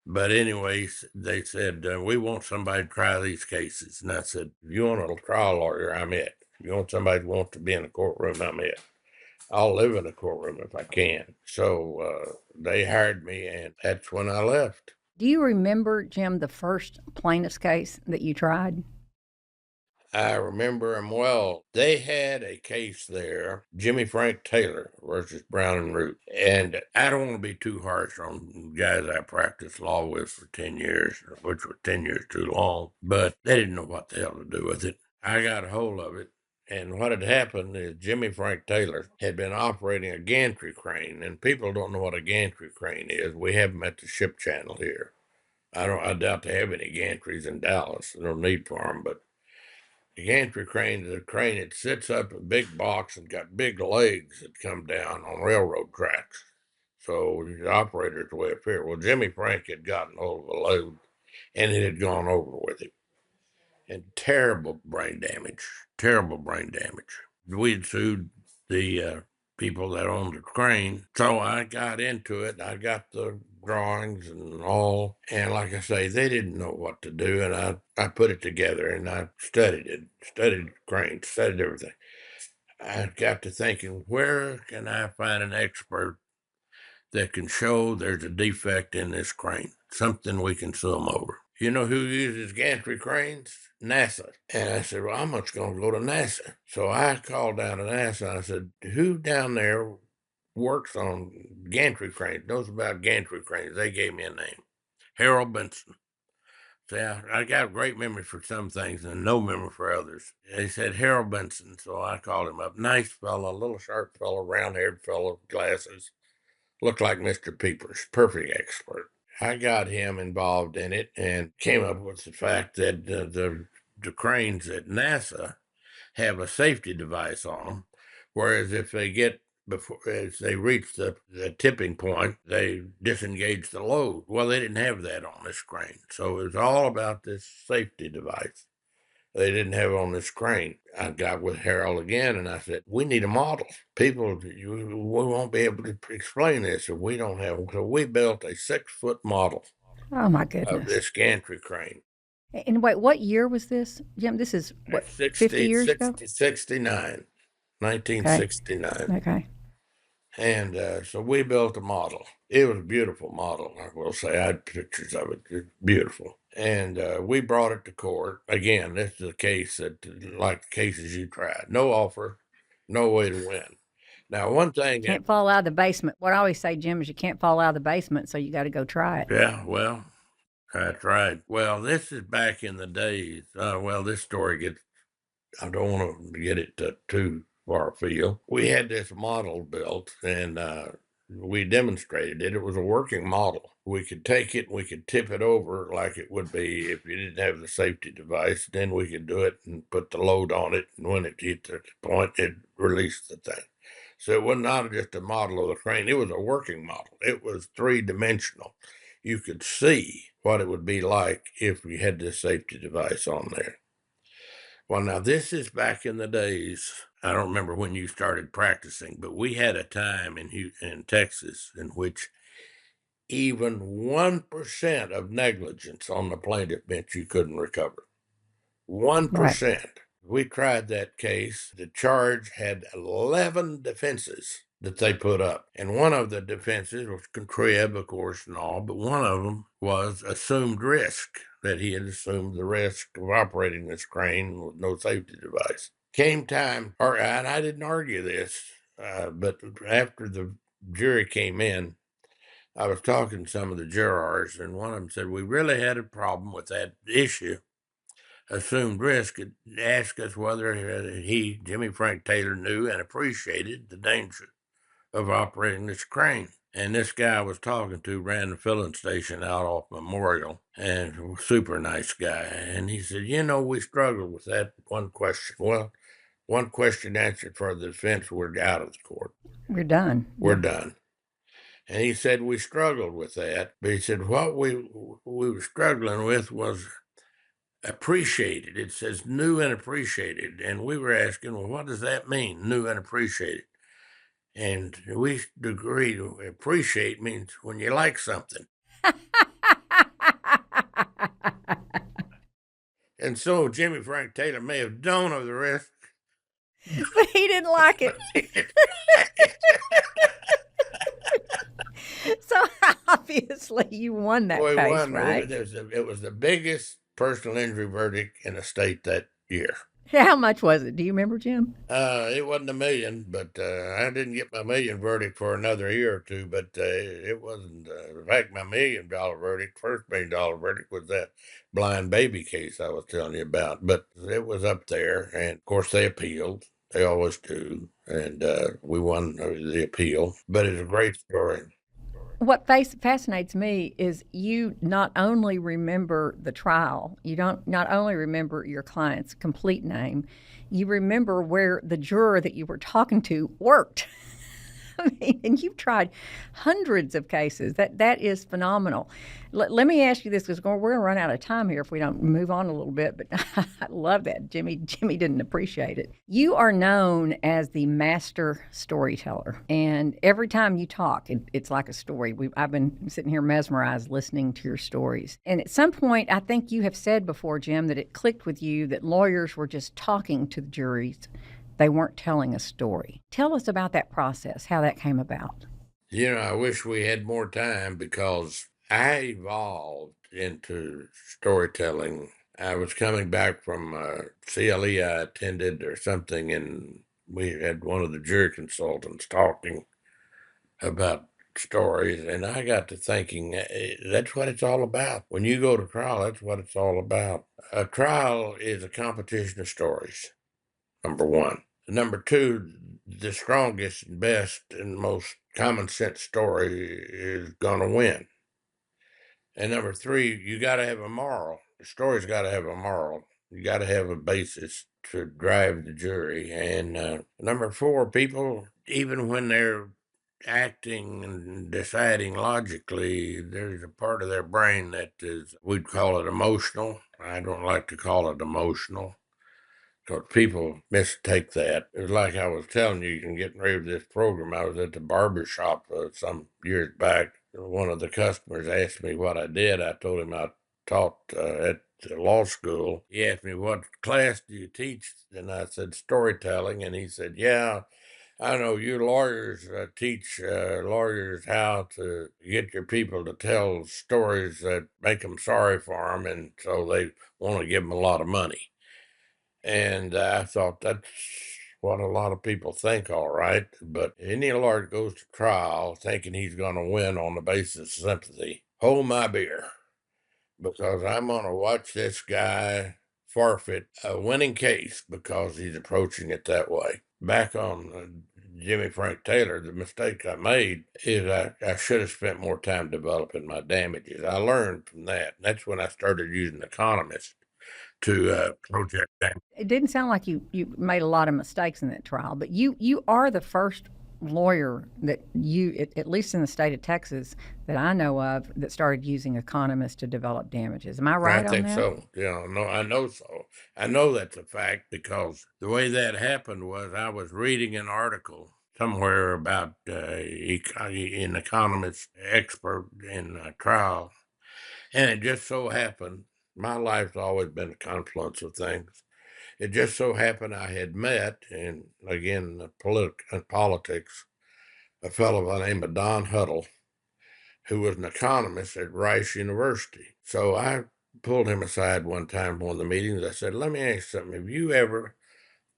But anyways, they said, we want somebody to try these cases. And I said, if you want a trial lawyer, I'm it. If you want somebody who wants to be in the courtroom, I'm it. I'll live in a courtroom if I can. So they hired me, and that's when I left. Do you remember, Jim, the first plaintiff's case that you tried? I remember them well. They had a case there, Jimmy Frank Taylor versus Brown and Root. And I don't want to be too harsh on guys I practiced law with for 10 years, which was 10 years too long, but they didn't know what the hell to do with it. I got a hold of it. And what had happened is Jimmy Frank Taylor had been operating a gantry crane, and people don't know what a gantry crane is. We have them at the ship channel here. I doubt they have any gantries in Dallas. There's no need for them, but the gantry crane is a crane that sits up a big box and got big legs that come down on railroad tracks. So the operator's way up here. Well, Jimmy Frank had gotten hold of a load and it had gone over with him. And terrible brain damage, terrible brain damage. We had sued the people that owned the crane. So I got into it. I got the drawings and all. And like I say, they didn't know what to do. And I put it together and I studied it, studied cranes, studied everything. I got to thinking, where can I find an expert that can show there's a defect in this crane, something we can sue them over? You know who uses gantry cranes? NASA. And I said, well, I'm just going to go to NASA. So I called down to NASA and I said, who down there works on gantry cranes, knows about gantry cranes? They gave me a name, Harold Benson. See, I got a great memory for some things and no memory for others. They said Harold Benson, so I called him up. Nice fellow, little sharp fellow, round-haired fellow, glasses. Looked like Mr. Peepers, perfect expert. I got him involved in it and came up with the fact that the cranes at NASA have a safety device on them, whereas if they get before as they reach the tipping point, they disengage the load. Well, they didn't have that on this crane, so it was all about this safety device. They didn't have it on this crane. I got with Harold again and I said, we need a model. People, we won't be able to explain this if we don't have one. So we built a 6-foot model Oh, my of goodness. this gantry crane. And wait, what year was this, Jim? This is what, 50 years ago? 69, 1969. Okay. And so we built a model. It was a beautiful model, I will say. I had pictures of it. It's beautiful. And we brought it to court. Again, this is a case that, like the cases you tried, no offer, no way to win. Now, one thing. Can't fall out of the basement. What I always say, Jim, is you can't fall out of the basement, so you got to go try it. Yeah, well, that's right. Well, this is back in the days. Well, this story gets, I don't want to get it too far afield. We had this model built and we demonstrated it. It was a working model. We could take it, we could tip it over like it would be if you didn't have the safety device. Then we could do it and put the load on it. And when it hit the point, it released the thing. So it was not just a model of the crane, it was a working model. It was 3-dimensional. You could see what it would be like if we had this safety device on there. Well, now this is back in the days. I don't remember when you started practicing, but we had a time in Texas in which even 1% of negligence on the plaintiff bench you couldn't recover. 1%. We tried that case. The charge had 11 defenses that they put up. And one of the defenses was contrib, of course, and all, but one of them was assumed risk, that he had assumed the risk of operating this crane with no safety device. Came time, and I didn't argue this, but after the jury came in, I was talking to some of the jurors, and one of them said, we really had a problem with that issue. Assumed risk, and asked us whether Jimmy Frank Taylor, knew and appreciated the danger of operating this crane. And this guy I was talking to ran the filling station out off Memorial, and super nice guy. And he said, we struggled with that one question. Well, one question answered for the defense, we're out of the court. We're done. We're done. And he said, we struggled with that. But he said, what we were struggling with was appreciated. It says new and appreciated. And we were asking, well, what does that mean, new and appreciated? And we agreed appreciate means when you like something. And so Jimmy Frank Taylor may have known of the risk, But he didn't like it. So obviously you won that Boy, case, one, right? it was the biggest personal injury verdict in the state that year. How much was it? Do you remember, Jim? It wasn't a million, but I didn't get my million verdict for another year or two. But it wasn't. In fact, my $1 million verdict, first $1 million verdict, was that blind baby case I was telling you about. But it was up there, and of course they appealed. They always do, and we won the appeal. But it's a great story. What fascinates me is you not only remember the trial, you don't not only remember your client's complete name, you remember where the juror that you were talking to worked. I mean, and you've tried hundreds of cases. That is phenomenal. Let me ask you this, because we're going to run out of time here if we don't move on a little bit. But I love that. Jimmy didn't appreciate it. You are known as the master storyteller, and every time you talk, it's like a story. I've been sitting here mesmerized listening to your stories. And at some point, I think you have said before, Jim, that it clicked with you that lawyers were just talking to the juries. They weren't telling a story. Tell us about that process, how that came about. You know, I wish we had more time because I evolved into storytelling. I was coming back from CLE I attended or something, and we had one of the jury consultants talking about stories, and I got to thinking, that's what it's all about. When you go to trial, that's what it's all about. A trial is a competition of stories, number one. Number two, the strongest and best and most common sense story is going to win. And number three, you got to have a moral. The story's got to have a moral. You got to have a basis to drive the jury. And number four, people, even when they're acting and deciding logically, there's a part of their brain that is, we'd call it emotional. I don't like to call it emotional, because people mistake that. It was like I was telling you, and getting ready for this program, I was at the barber shop some years back. One of the customers asked me what I did. I told him I taught at the law school. He asked me, what class do you teach? And I said, storytelling. And he said, yeah, I know you lawyers teach lawyers how to get your people to tell stories that make them sorry for them, and so they want to give them a lot of money. And I thought that's what a lot of people think, all right. But any lawyer goes to trial thinking he's going to win on the basis of sympathy. Hold my beer, because I'm going to watch this guy forfeit a winning case because he's approaching it that way. Back on Jimmy Frank Taylor, the mistake I made is I should have spent more time developing my damages. I learned from that. That's when I started using economists to project damage. It didn't sound like you made a lot of mistakes in that trial, but you are the first lawyer that at least in the state of Texas, that I know of, that started using economists to develop damages. Am I right I on think that? so. Yeah, no, I know so. I know that's a fact because the way that happened was I was reading an article somewhere about an economist expert in a trial, and it just so happened, my life's always been a confluence of things. It just so happened I had met, and again, politics, a fellow by the name of Don Huddle, who was an economist at Rice University. So I pulled him aside one time for one of the meetings. I said, let me ask you something. Have you ever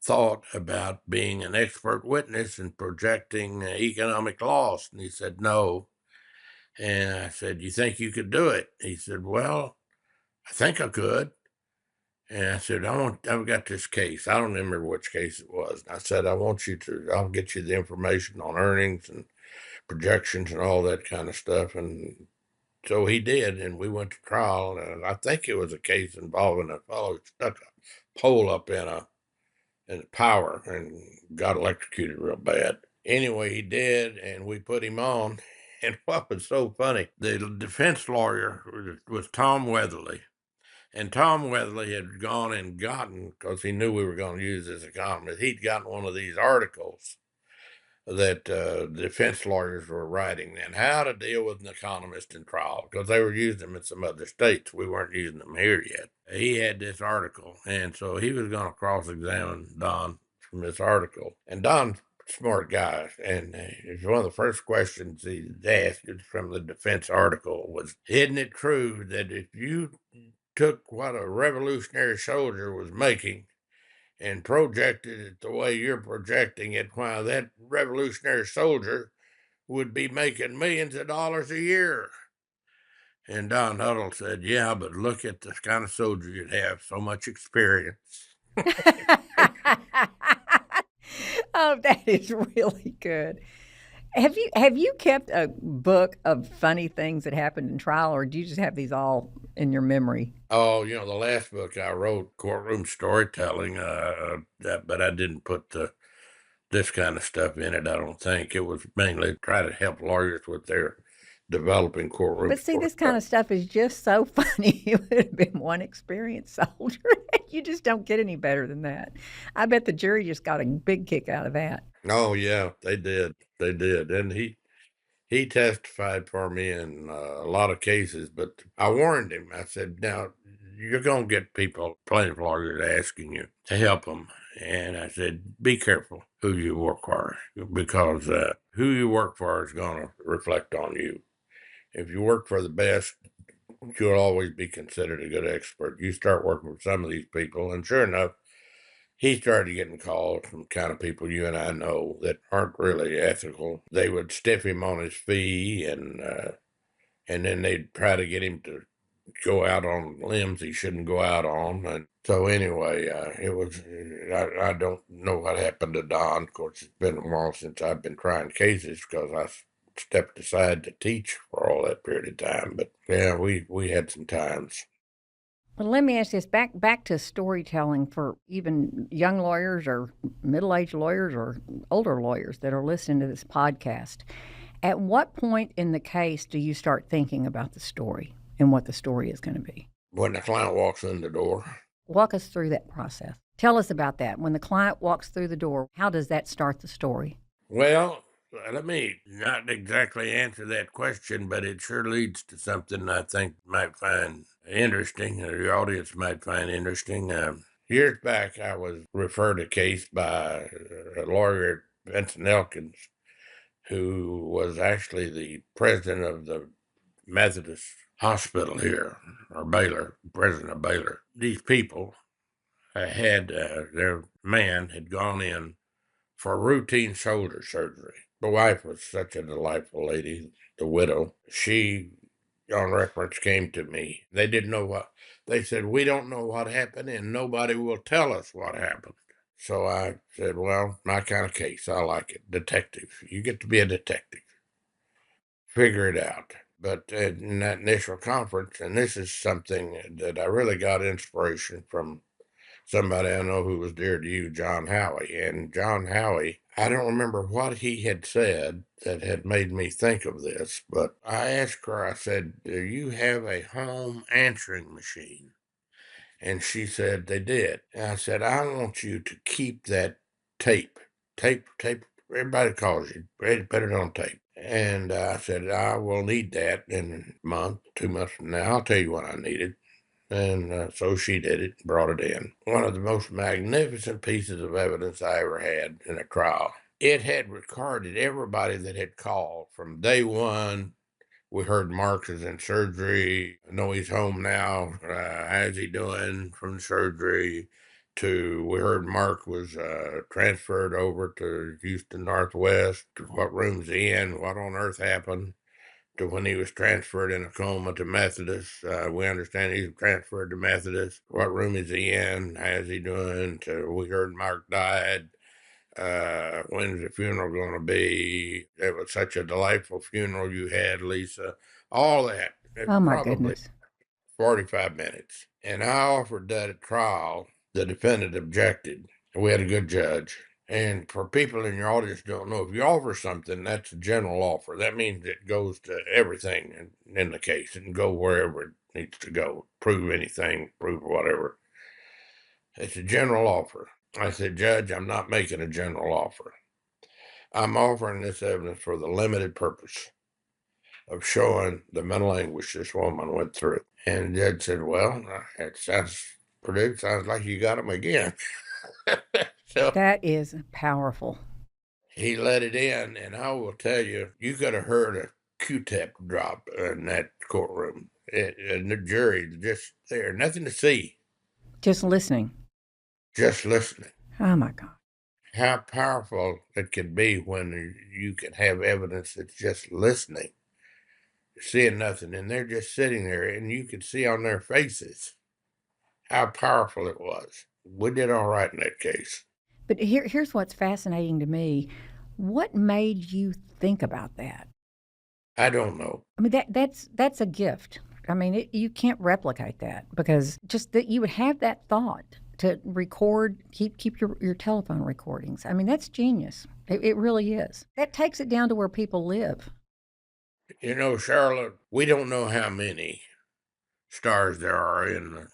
thought about being an expert witness and projecting economic loss? And he said, no. And I said, you think you could do it? He said, well, I think I could. And I said, I've got this case. I don't remember which case it was. And I said, I'll get you the information on earnings and projections and all that kind of stuff. And so he did, and we went to trial. And I think it was a case involving a fellow who stuck a pole up in the power and got electrocuted real bad. Anyway, he did, and we put him on. And what was so funny, the defense lawyer was Tom Weatherly. And Tom Weatherly had gone and gotten, because he knew we were going to use this economist, he'd gotten one of these articles that defense lawyers were writing then, how to deal with an economist in trial, because they were using them in some other states. We weren't using them here yet. He had this article, and so he was going to cross-examine Don from this article. And Don's a smart guy, and it's one of the first questions he asked from the defense article was, isn't it true that if you took what a revolutionary soldier was making and projected it the way you're projecting it, why that revolutionary soldier would be making millions of dollars a year? And Don Huddle said, yeah, but look at the kind of soldier you'd have, so much experience. Oh, that is really good. Have you kept a book of funny things that happened in trial, or do you just have these all in your memory? Oh, the last book I wrote, Courtroom Storytelling, but I didn't put this kind of stuff in it, I don't think. It was mainly try to help lawyers with their developing courtroom But see, this kind storytelling. of stuff is just so funny. It would have been one experienced soldier. You just don't get any better than that. I bet the jury just got a big kick out of that. Oh, yeah, they did. They did. And he testified for me in a lot of cases, but I warned him. I said, now, you're going to get people, plaintiff lawyers, asking you to help them. And I said, be careful who you work for, because who you work for is going to reflect on you. If you work for the best, you'll always be considered a good expert. You start working with some of these people, and sure enough, he started getting calls from kind of people you and I know that aren't really ethical. They would stiff him on his fee, and then they'd try to get him to go out on limbs he shouldn't go out on. And so anyway, it was, I don't know what happened to Don. Of course, it's been a while since I've been trying cases because I stepped aside to teach for all that period of time. But yeah, we had some times. Well, let me ask this back to storytelling for even young lawyers or middle-aged lawyers or older lawyers that are listening to this podcast. At what point in the case do you start thinking about the story and what the story is going to be? When the client walks in the door. Walk us through that process. Tell us about that. When the client walks through the door, how does that start the story? Well, let me not exactly answer that question, but it sure leads to something I think might find interesting, or your audience might find interesting. Years back, I was referred a case by a lawyer at Vincent Elkins, who was actually the president of the Methodist Hospital here, or Baylor, president of Baylor. These people had their man had gone in for routine shoulder surgery. The wife was such a delightful lady, the widow. She, on reference, came to me. They didn't know what, they said, we don't know what happened and nobody will tell us what happened. So I said, well, my kind of case, I like it. Detective. You get to be a detective. Figure it out. But in that initial conference, and this is something that I really got inspiration from somebody I know who was dear to you, John Howie. And John Howie, I don't remember what he had said that had made me think of this, but I asked her, I said, do you have a home answering machine? And she said they did. And I said, I want you to keep that tape. Tape. Everybody calls you. Ready to put it on tape. And I said, I will need that in a month, 2 months from now. I'll tell you what I needed. And so she did it, brought it in. One of the most magnificent pieces of evidence I ever had in a trial. It had recorded everybody that had called from day one. We heard Mark is in surgery. I know he's home now. How's he doing from surgery? To we heard Mark was transferred over to Houston Northwest. To what room's he in? What on earth happened? To when he was transferred in a coma to Methodist. We understand he's transferred to Methodist. What room is he in? How's he doing? To we heard Mark died. When's the funeral going to be? It was such a delightful funeral you had, Lisa. All that. Oh, my Probably goodness. 45 minutes. And I offered that at trial. The defendant objected. We had a good judge. And for people in your audience who don't know, if you offer something, that's a general offer. That means it goes to everything in the case and go wherever it needs to go. Prove anything, prove whatever. It's a general offer. I said, Judge, I'm not making a general offer. I'm offering this evidence for the limited purpose of showing the mental anguish this woman went through. And the judge said, well, it sounds, Perdue, sounds like you got him again. So That is powerful. he let it in, and I will tell you, you could have heard a Q-tip drop in that courtroom. And the jury just there, nothing to see, Just listening. just listening. Oh my God. How powerful it can be when you can have evidence that's just listening, seeing nothing, and they're just sitting there, and you can see on their faces how powerful it was. We did all right in that case. But here's what's fascinating to me. What made you think about that? I don't know. I mean, that's a gift. I mean, you can't replicate that because just that you would have that thought to record, keep your telephone recordings. I mean, that's genius. It really is. That takes it down to where people live. You know, Charlotte, we don't know how many stars there are in the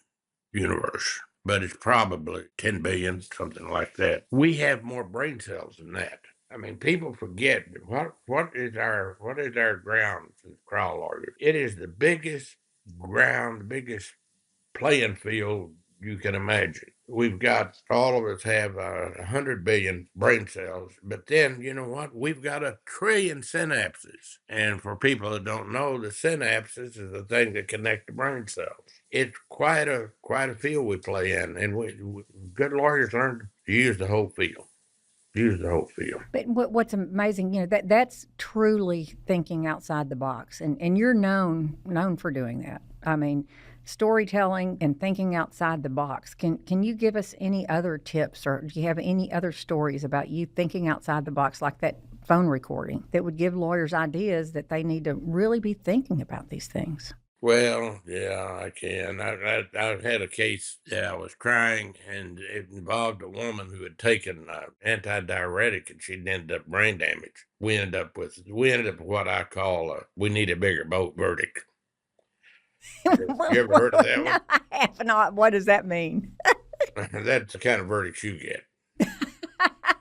universe, but it's probably 10 billion, something like that. We have more brain cells than that. I mean, people forget what is our ground crawl order. It is the biggest ground, the biggest playing field you can imagine. We've got, all of us have 100 billion brain cells, but then, you know what? We've got 1 trillion synapses. And for people that don't know, the synapses is the thing that connect the brain cells. It's quite a field we play in, and good lawyers learn to use the whole field. Use the whole field. But what's amazing, that's truly thinking outside the box, and you're known for doing that. I mean, storytelling and thinking outside the box. Can you give us any other tips, or do you have any other stories about you thinking outside the box, like that phone recording, that would give lawyers ideas that they need to really be thinking about these things? Well, yeah, I can. I've had a case that I was trying, and it involved a woman who had taken antidiuretic, and she'd ended up brain damage. We ended up with what I call we need a bigger boat verdict. You ever heard of that No, one? I have not. What does that mean? That's the kind of verdict you get.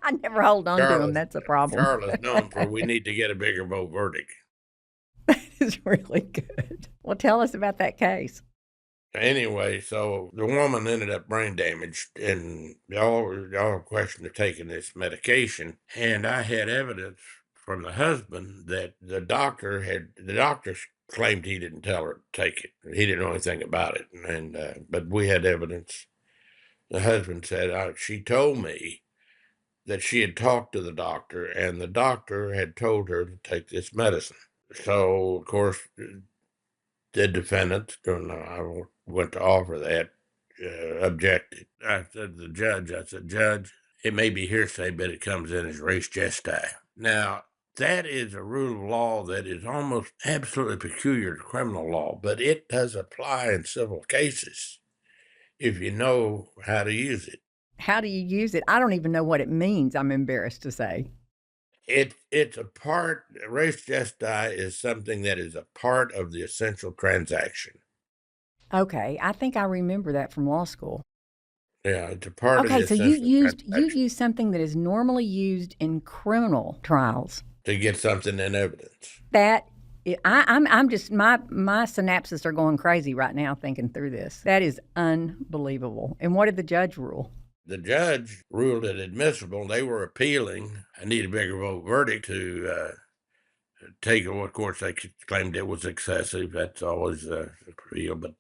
I never hold on to them. That's a problem. Charla's known for we need to get a bigger boat verdict. That is really good. Well, tell us about that case. Anyway, so the woman ended up brain damaged, and all questioned her taking this medication. And I had evidence from the husband that the doctor claimed he didn't tell her to take it. He didn't know anything about it, and but we had evidence. The husband said she told me that she had talked to the doctor, and the doctor had told her to take this medicine. So, of course, the defendant, when I went to offer that, objected. I said to the judge, Judge, it may be hearsay, but it comes in as res gestae. Now, that is a rule of law that is almost absolutely peculiar to criminal law, but it does apply in civil cases if you know how to use it. How do you use it? I don't even know what it means, I'm embarrassed to say. It's a part, res gestae is something that is a part of the essential transaction. Okay, I think I remember that from law school. Yeah, it's a part of the Okay, so essential you transaction used something that is normally used in criminal trials. to get something in evidence. I'm just my synapses are going crazy right now thinking through this. That is unbelievable. And what did the judge rule? The judge ruled it admissible. They were appealing. I need a bigger vote verdict to take it. Of course, they claimed it was excessive. That's always a appeal, but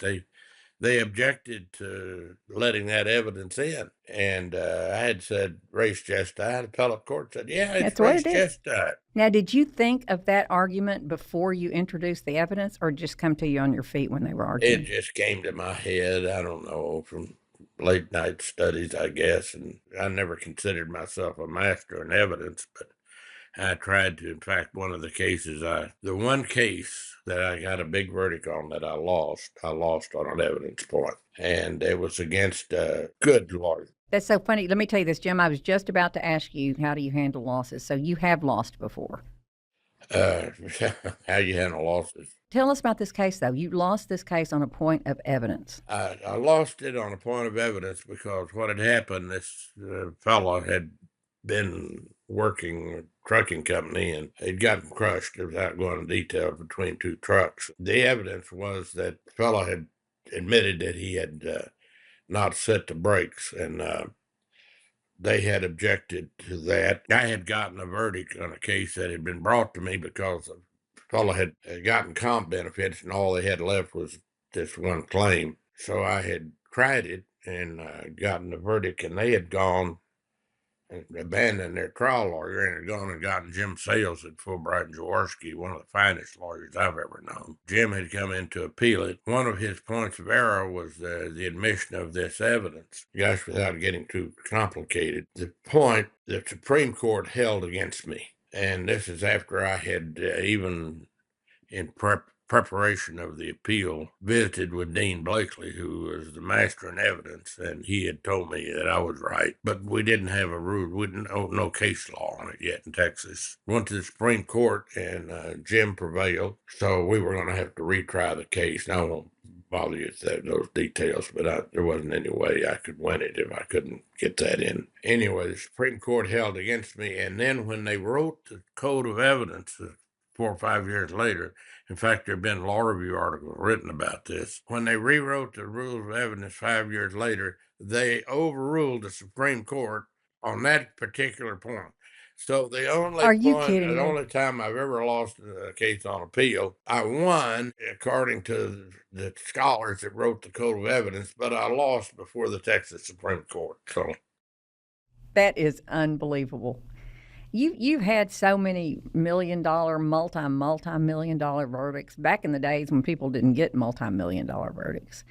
they objected to letting that evidence in. And I had said res gestae. The appellate court said, yeah, it's That's what res it is. gestae. Now, did you think of that argument before you introduced the evidence, or just come to you on your feet when they were arguing? It just came to my head. I don't know, from late night studies, I guess. And I never considered myself a master in evidence, but I tried to. In fact, one of the cases, the one case that I got a big verdict on that I lost on an evidence point. And it was against a good lawyer. That's so funny. Let me tell you this, Jim. I was just about to ask you, how do you handle losses? So you have lost before. How you handle losses. Tell us about this case, though. You lost this case on a point of evidence. I lost it on a point of evidence because what had happened, this fellow had been working a trucking company and he'd gotten crushed, without going into detail, between two trucks. The evidence was that the fellow had admitted that he had not set the brakes, and they had objected to that. I had gotten a verdict on a case that had been brought to me because a fellow had gotten comp benefits, and all they had left was this one claim. So I had tried it and gotten the verdict, and they had gone and abandoned their trial lawyer and had gone and gotten Jim Sales at Fulbright and Jaworski, one of the finest lawyers I've ever known. Jim had come in to appeal it. One of his points of error was the admission of this evidence. Just without getting too complicated, the point the Supreme Court held against me, and this is after I had even in preparation of the appeal, visited with Dean Blakely, who was the master in evidence, and he had told me that I was right. But we didn't have a rule, we didn't know no case law on it yet in Texas. Went to the Supreme Court, and Jim prevailed, so we were going to have to retry the case. Now, I won't bother you with those details, but there wasn't any way I could win it if I couldn't get that in. Anyway, the Supreme Court held against me, and then when they wrote the Code of Evidence, 4 or 5 years later. In fact, there have been law review articles written about this. When they rewrote the rules of evidence 5 years later, they overruled the Supreme Court on that particular point. So the Are you kidding me? only time I've ever lost a case on appeal, I won according to the scholars that wrote the Code of Evidence, but I lost before the Texas Supreme Court. So That is unbelievable. You've had so many million-dollar, multi-million-dollar verdicts back in the days when people didn't get multi-million-dollar verdicts.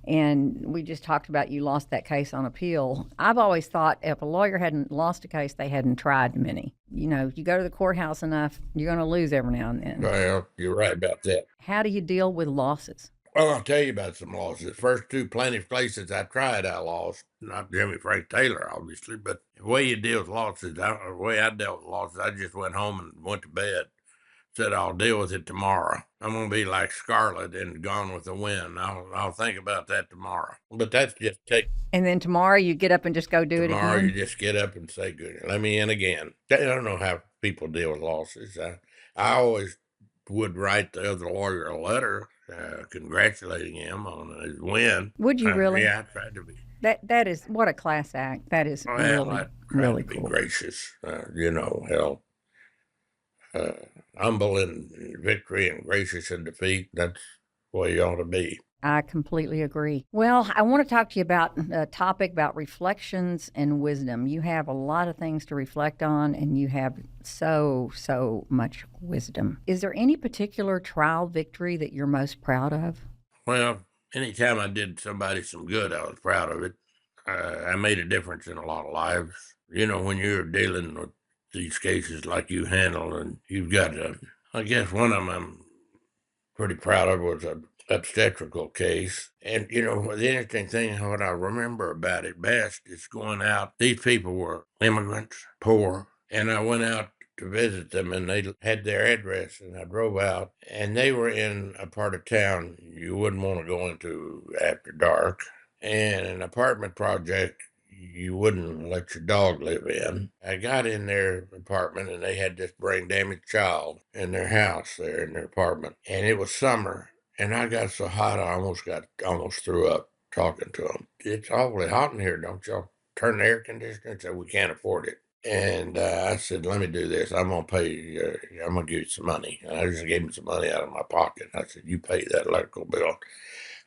And we just talked about you lost that case on appeal. I've always thought if a lawyer hadn't lost a case, they hadn't tried many. You know, you go to the courthouse enough, you're going to lose every now and then. well, you're right about that. How do you deal with losses? Well, I'll tell you about some losses. The first two plaintiff cases I tried, I lost. Not Jimmy Frank Taylor, obviously, but the way you deal with losses, the way I dealt with losses, I just went home and went to bed. Said I'll deal with it tomorrow. I'm gonna be like Scarlett and Gone with the Wind. I'll think about that tomorrow. But that's just And then tomorrow you get up and just go do it tomorrow. You again? just get up and say, "Good, let me in again." I don't know how people deal with losses. I always would write the other lawyer a letter congratulating him on his win. Would you really? Yeah, I tried to be. That is, what a class act. That is really Be cool. gracious. Hell, humble in victory and gracious in defeat. That's the way you ought to be. I completely agree. Well, I want to talk to you about a topic about reflections and wisdom. You have a lot of things to reflect on, and you have so much wisdom. Is there any particular trial victory that you're most proud of? Well, anytime I did somebody some good, I was proud of it. I made a difference in a lot of lives. You know, when you're dealing with these cases like you handle, and you've got I guess one of them I'm pretty proud of was a obstetrical case. And, you know, the interesting thing, what I remember about it best is going out. These people were immigrants, poor, and I went out to visit them, and they had their address, and I drove out, and they were in a part of town you wouldn't want to go into after dark, and an apartment project you wouldn't let your dog live in. I got in their apartment, and they had this brain damaged child in their house there in their apartment, and it was summer, and I got so hot I almost threw up talking to them. It's awfully hot in here, don't y'all turn the air conditioner? They said, we can't afford it. And I said, let me do this. I'm going to pay, I'm going to give you some money. And I just gave him some money out of my pocket. I said, you pay that electrical bill.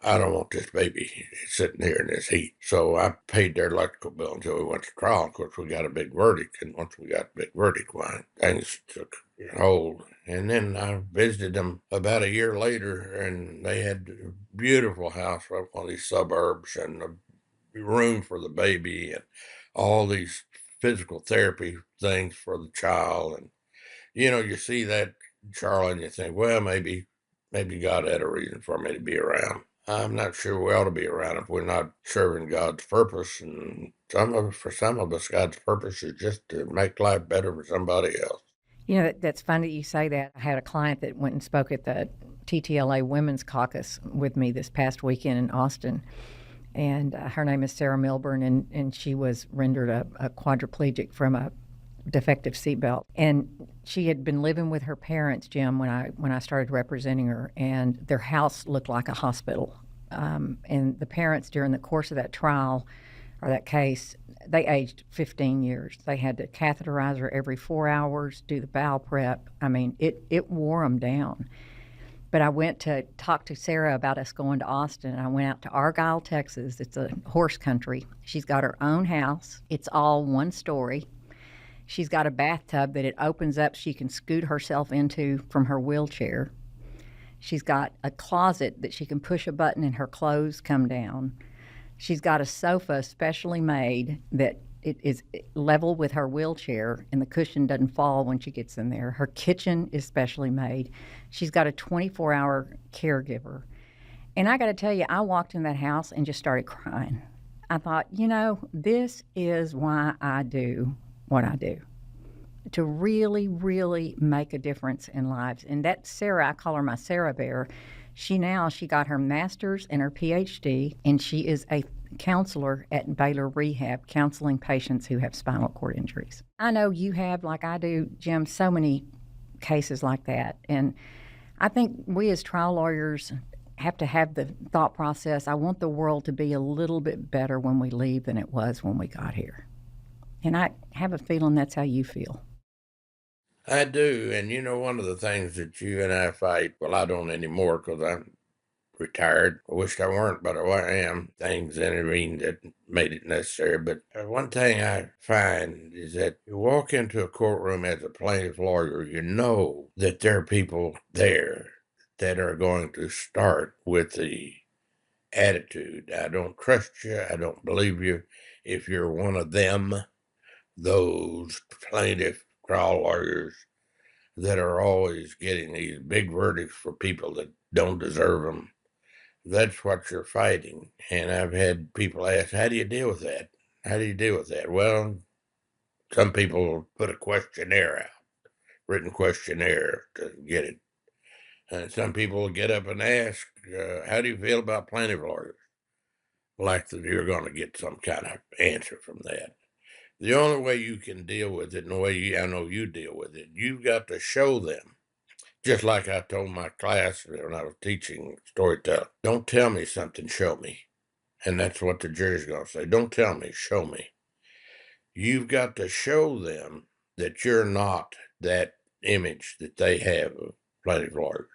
I don't want this baby sitting here in this heat. So I paid their electrical bill until we went to trial. Of course, we got a big verdict. And once we got a big verdict, well, things took hold. And then I visited them about a year later, and they had a beautiful house right on these suburbs, and a room for the baby, and all these physical therapy things for the child. And, you know, you see that, Charla, and you think, well, maybe God had a reason for me to be around. I'm not sure we ought to be around if we're not serving God's purpose. And for some of us, God's purpose is just to make life better for somebody else. You know, that's funny that you say that. I had a client that went and spoke at the TTLA Women's Caucus with me this past weekend in Austin. And her name is Sarah Milburn, and she was rendered a quadriplegic from a defective seatbelt. And she had been living with her parents, Jim, when I started representing her, and their house looked like a hospital. And the parents, during the course of that trial, for that case, they aged 15 years. They had to catheterize her every 4 hours, do the bowel prep. I mean, it wore them down. But I went to talk to Sarah about us going to Austin. I went out to Argyle, Texas. It's a horse country. She's got her own house. It's all one story. She's got a bathtub that it opens up she can scoot herself into from her wheelchair. She's got a closet that she can push a button and her clothes come down. She's got a sofa specially made that it is level with her wheelchair and the cushion doesn't fall when she gets in there. Her kitchen is specially made. She's got a 24-hour caregiver. And I got to tell you, I walked in that house and just started crying. I thought, this is why I do what I do, to really, really make a difference in lives. And that Sarah, I call her my Sarah Bear. She got her master's and her PhD, and she is a counselor at Baylor Rehab, counseling patients who have spinal cord injuries. I know you have, like I do, Jim, so many cases like that. And I think we as trial lawyers have to have the thought process, I want the world to be a little bit better when we leave than it was when we got here. And I have a feeling that's how you feel. I do. And one of the things that you and I fight, well, I don't anymore because I'm retired. I wished I weren't, but I am. Things intervened that made it necessary. But one thing I find is that you walk into a courtroom as a plaintiff lawyer, you know that there are people there that are going to start with the attitude, I don't trust you, I don't believe you. If you're one of them, those plaintiff trial lawyers that are always getting these big verdicts for people that don't deserve them, that's what you're fighting. And I've had people ask, how do you deal with that? How do you deal with that? Well, some people put a questionnaire out, written questionnaire to get it. And some people will get up and ask, how do you feel about plaintiff lawyers? Like that you're going to get some kind of answer from that. The only way you can deal with it, and the way I know you deal with it, you've got to show them. Just like I told my class when I was teaching storytelling, don't tell me something, show me. And that's what the jury's going to say. Don't tell me, show me. You've got to show them that you're not that image that they have of plaintiff lawyers.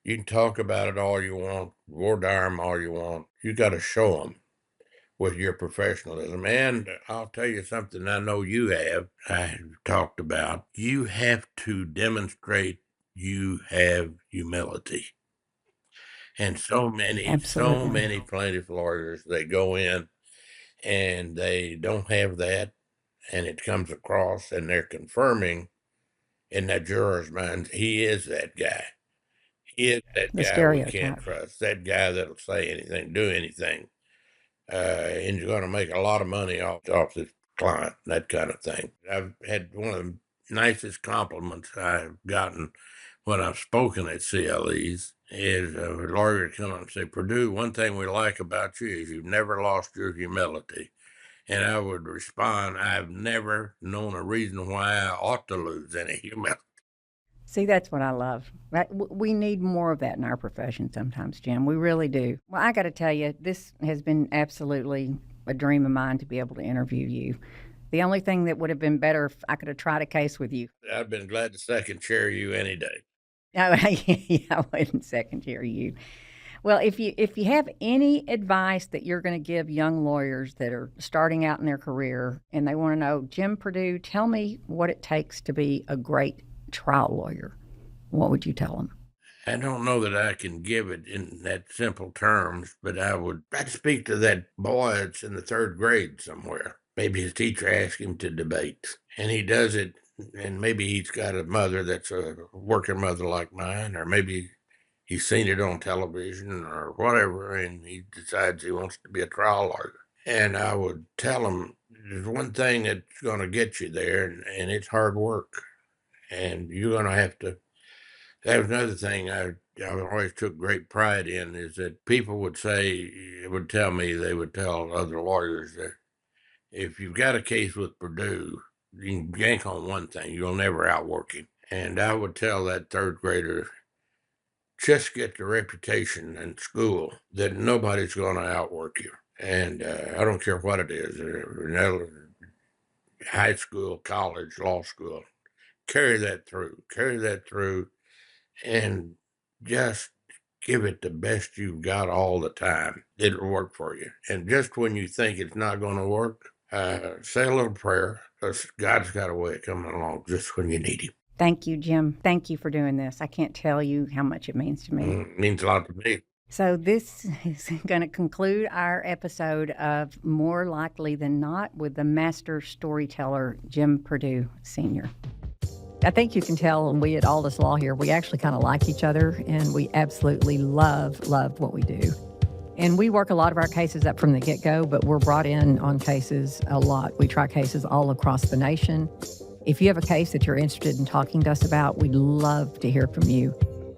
You can talk about it all you want, war diarm all you want. You got to show them with your professionalism. And I'll tell you something I know I've talked about. You have to demonstrate you have humility. And so many plaintiff lawyers, they go in and they don't have that, and it comes across, and they're confirming in that juror's mind, he is that guy. He is that The guy we can't stereotype. trust, that guy that'll say anything, do anything. And you're going to make a lot of money off this client, that kind of thing. I've had one of the nicest compliments I've gotten when I've spoken at CLEs is a lawyer come up and say, Perdue, one thing we like about you is you've never lost your humility. And I would respond, I've never known a reason why I ought to lose any humility. See, that's what I love. We need more of that in our profession sometimes, Jim. We really do. Well, I got to tell you, this has been absolutely a dream of mine to be able to interview you. The only thing that would have been better if I could have tried a case with you. I've been glad to second chair you any day. No, yeah, I wouldn't second chair you. Well, if you have any advice that you're going to give young lawyers that are starting out in their career and they want to know, Jim Perdue, tell me what it takes to be a great trial lawyer, what would you tell them? I don't know that I can give it in that simple terms, but I'd speak to that boy that's in the third grade somewhere. Maybe his teacher asked him to debate, and he does it, and maybe he's got a mother that's a working mother like mine, or maybe he's seen it on television or whatever, and he decides he wants to be a trial lawyer. And I would tell him, there's one thing that's going to get you there, and it's hard work. And you're going to have to. That was another thing I always took great pride in, is that people would tell me, they would tell other lawyers that if you've got a case with Perdue, you can yank on one thing, you'll never outwork him. And I would tell that third grader, just get the reputation in school that nobody's going to outwork you. And I don't care what it is, high school, college, law school. Carry that through, and just give it the best you've got all the time. It'll work for you. And just when you think it's not going to work, say a little prayer, because God's got a way of coming along just when you need him. Thank you, Jim. Thank you for doing this. I can't tell you how much it means to me. It means a lot to me. So this is going to conclude our episode of More Likely Than Not with the master storyteller, Jim Perdue Sr. I think you can tell, and we at Aldous Law here, we actually kind of like each other, and we absolutely love what we do. And we work a lot of our cases up from the get-go, but we're brought in on cases a lot. We try cases all across the nation. If you have a case that you're interested in talking to us about, we'd love to hear from you.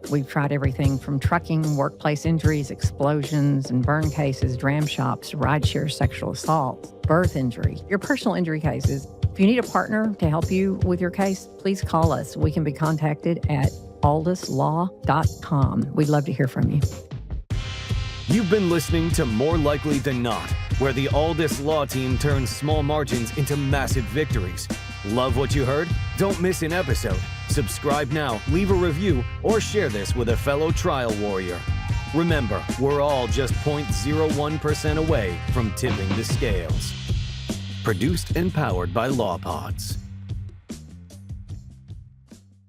We've tried everything from trucking, workplace injuries, explosions and burn cases, dram shops, rideshare sexual assaults, birth injury, your personal injury cases. If you need a partner to help you with your case, please call us. We can be contacted at Aldous.Law.com. We'd love to hear from you. You've been listening to More Likely Than Not, where the Aldous Law team turns small margins into massive victories. Love what you heard? Don't miss an episode. Subscribe now, leave a review, or share this with a fellow trial warrior. Remember, we're all just 0.01% away from tipping the scales. Produced and powered by LawPods.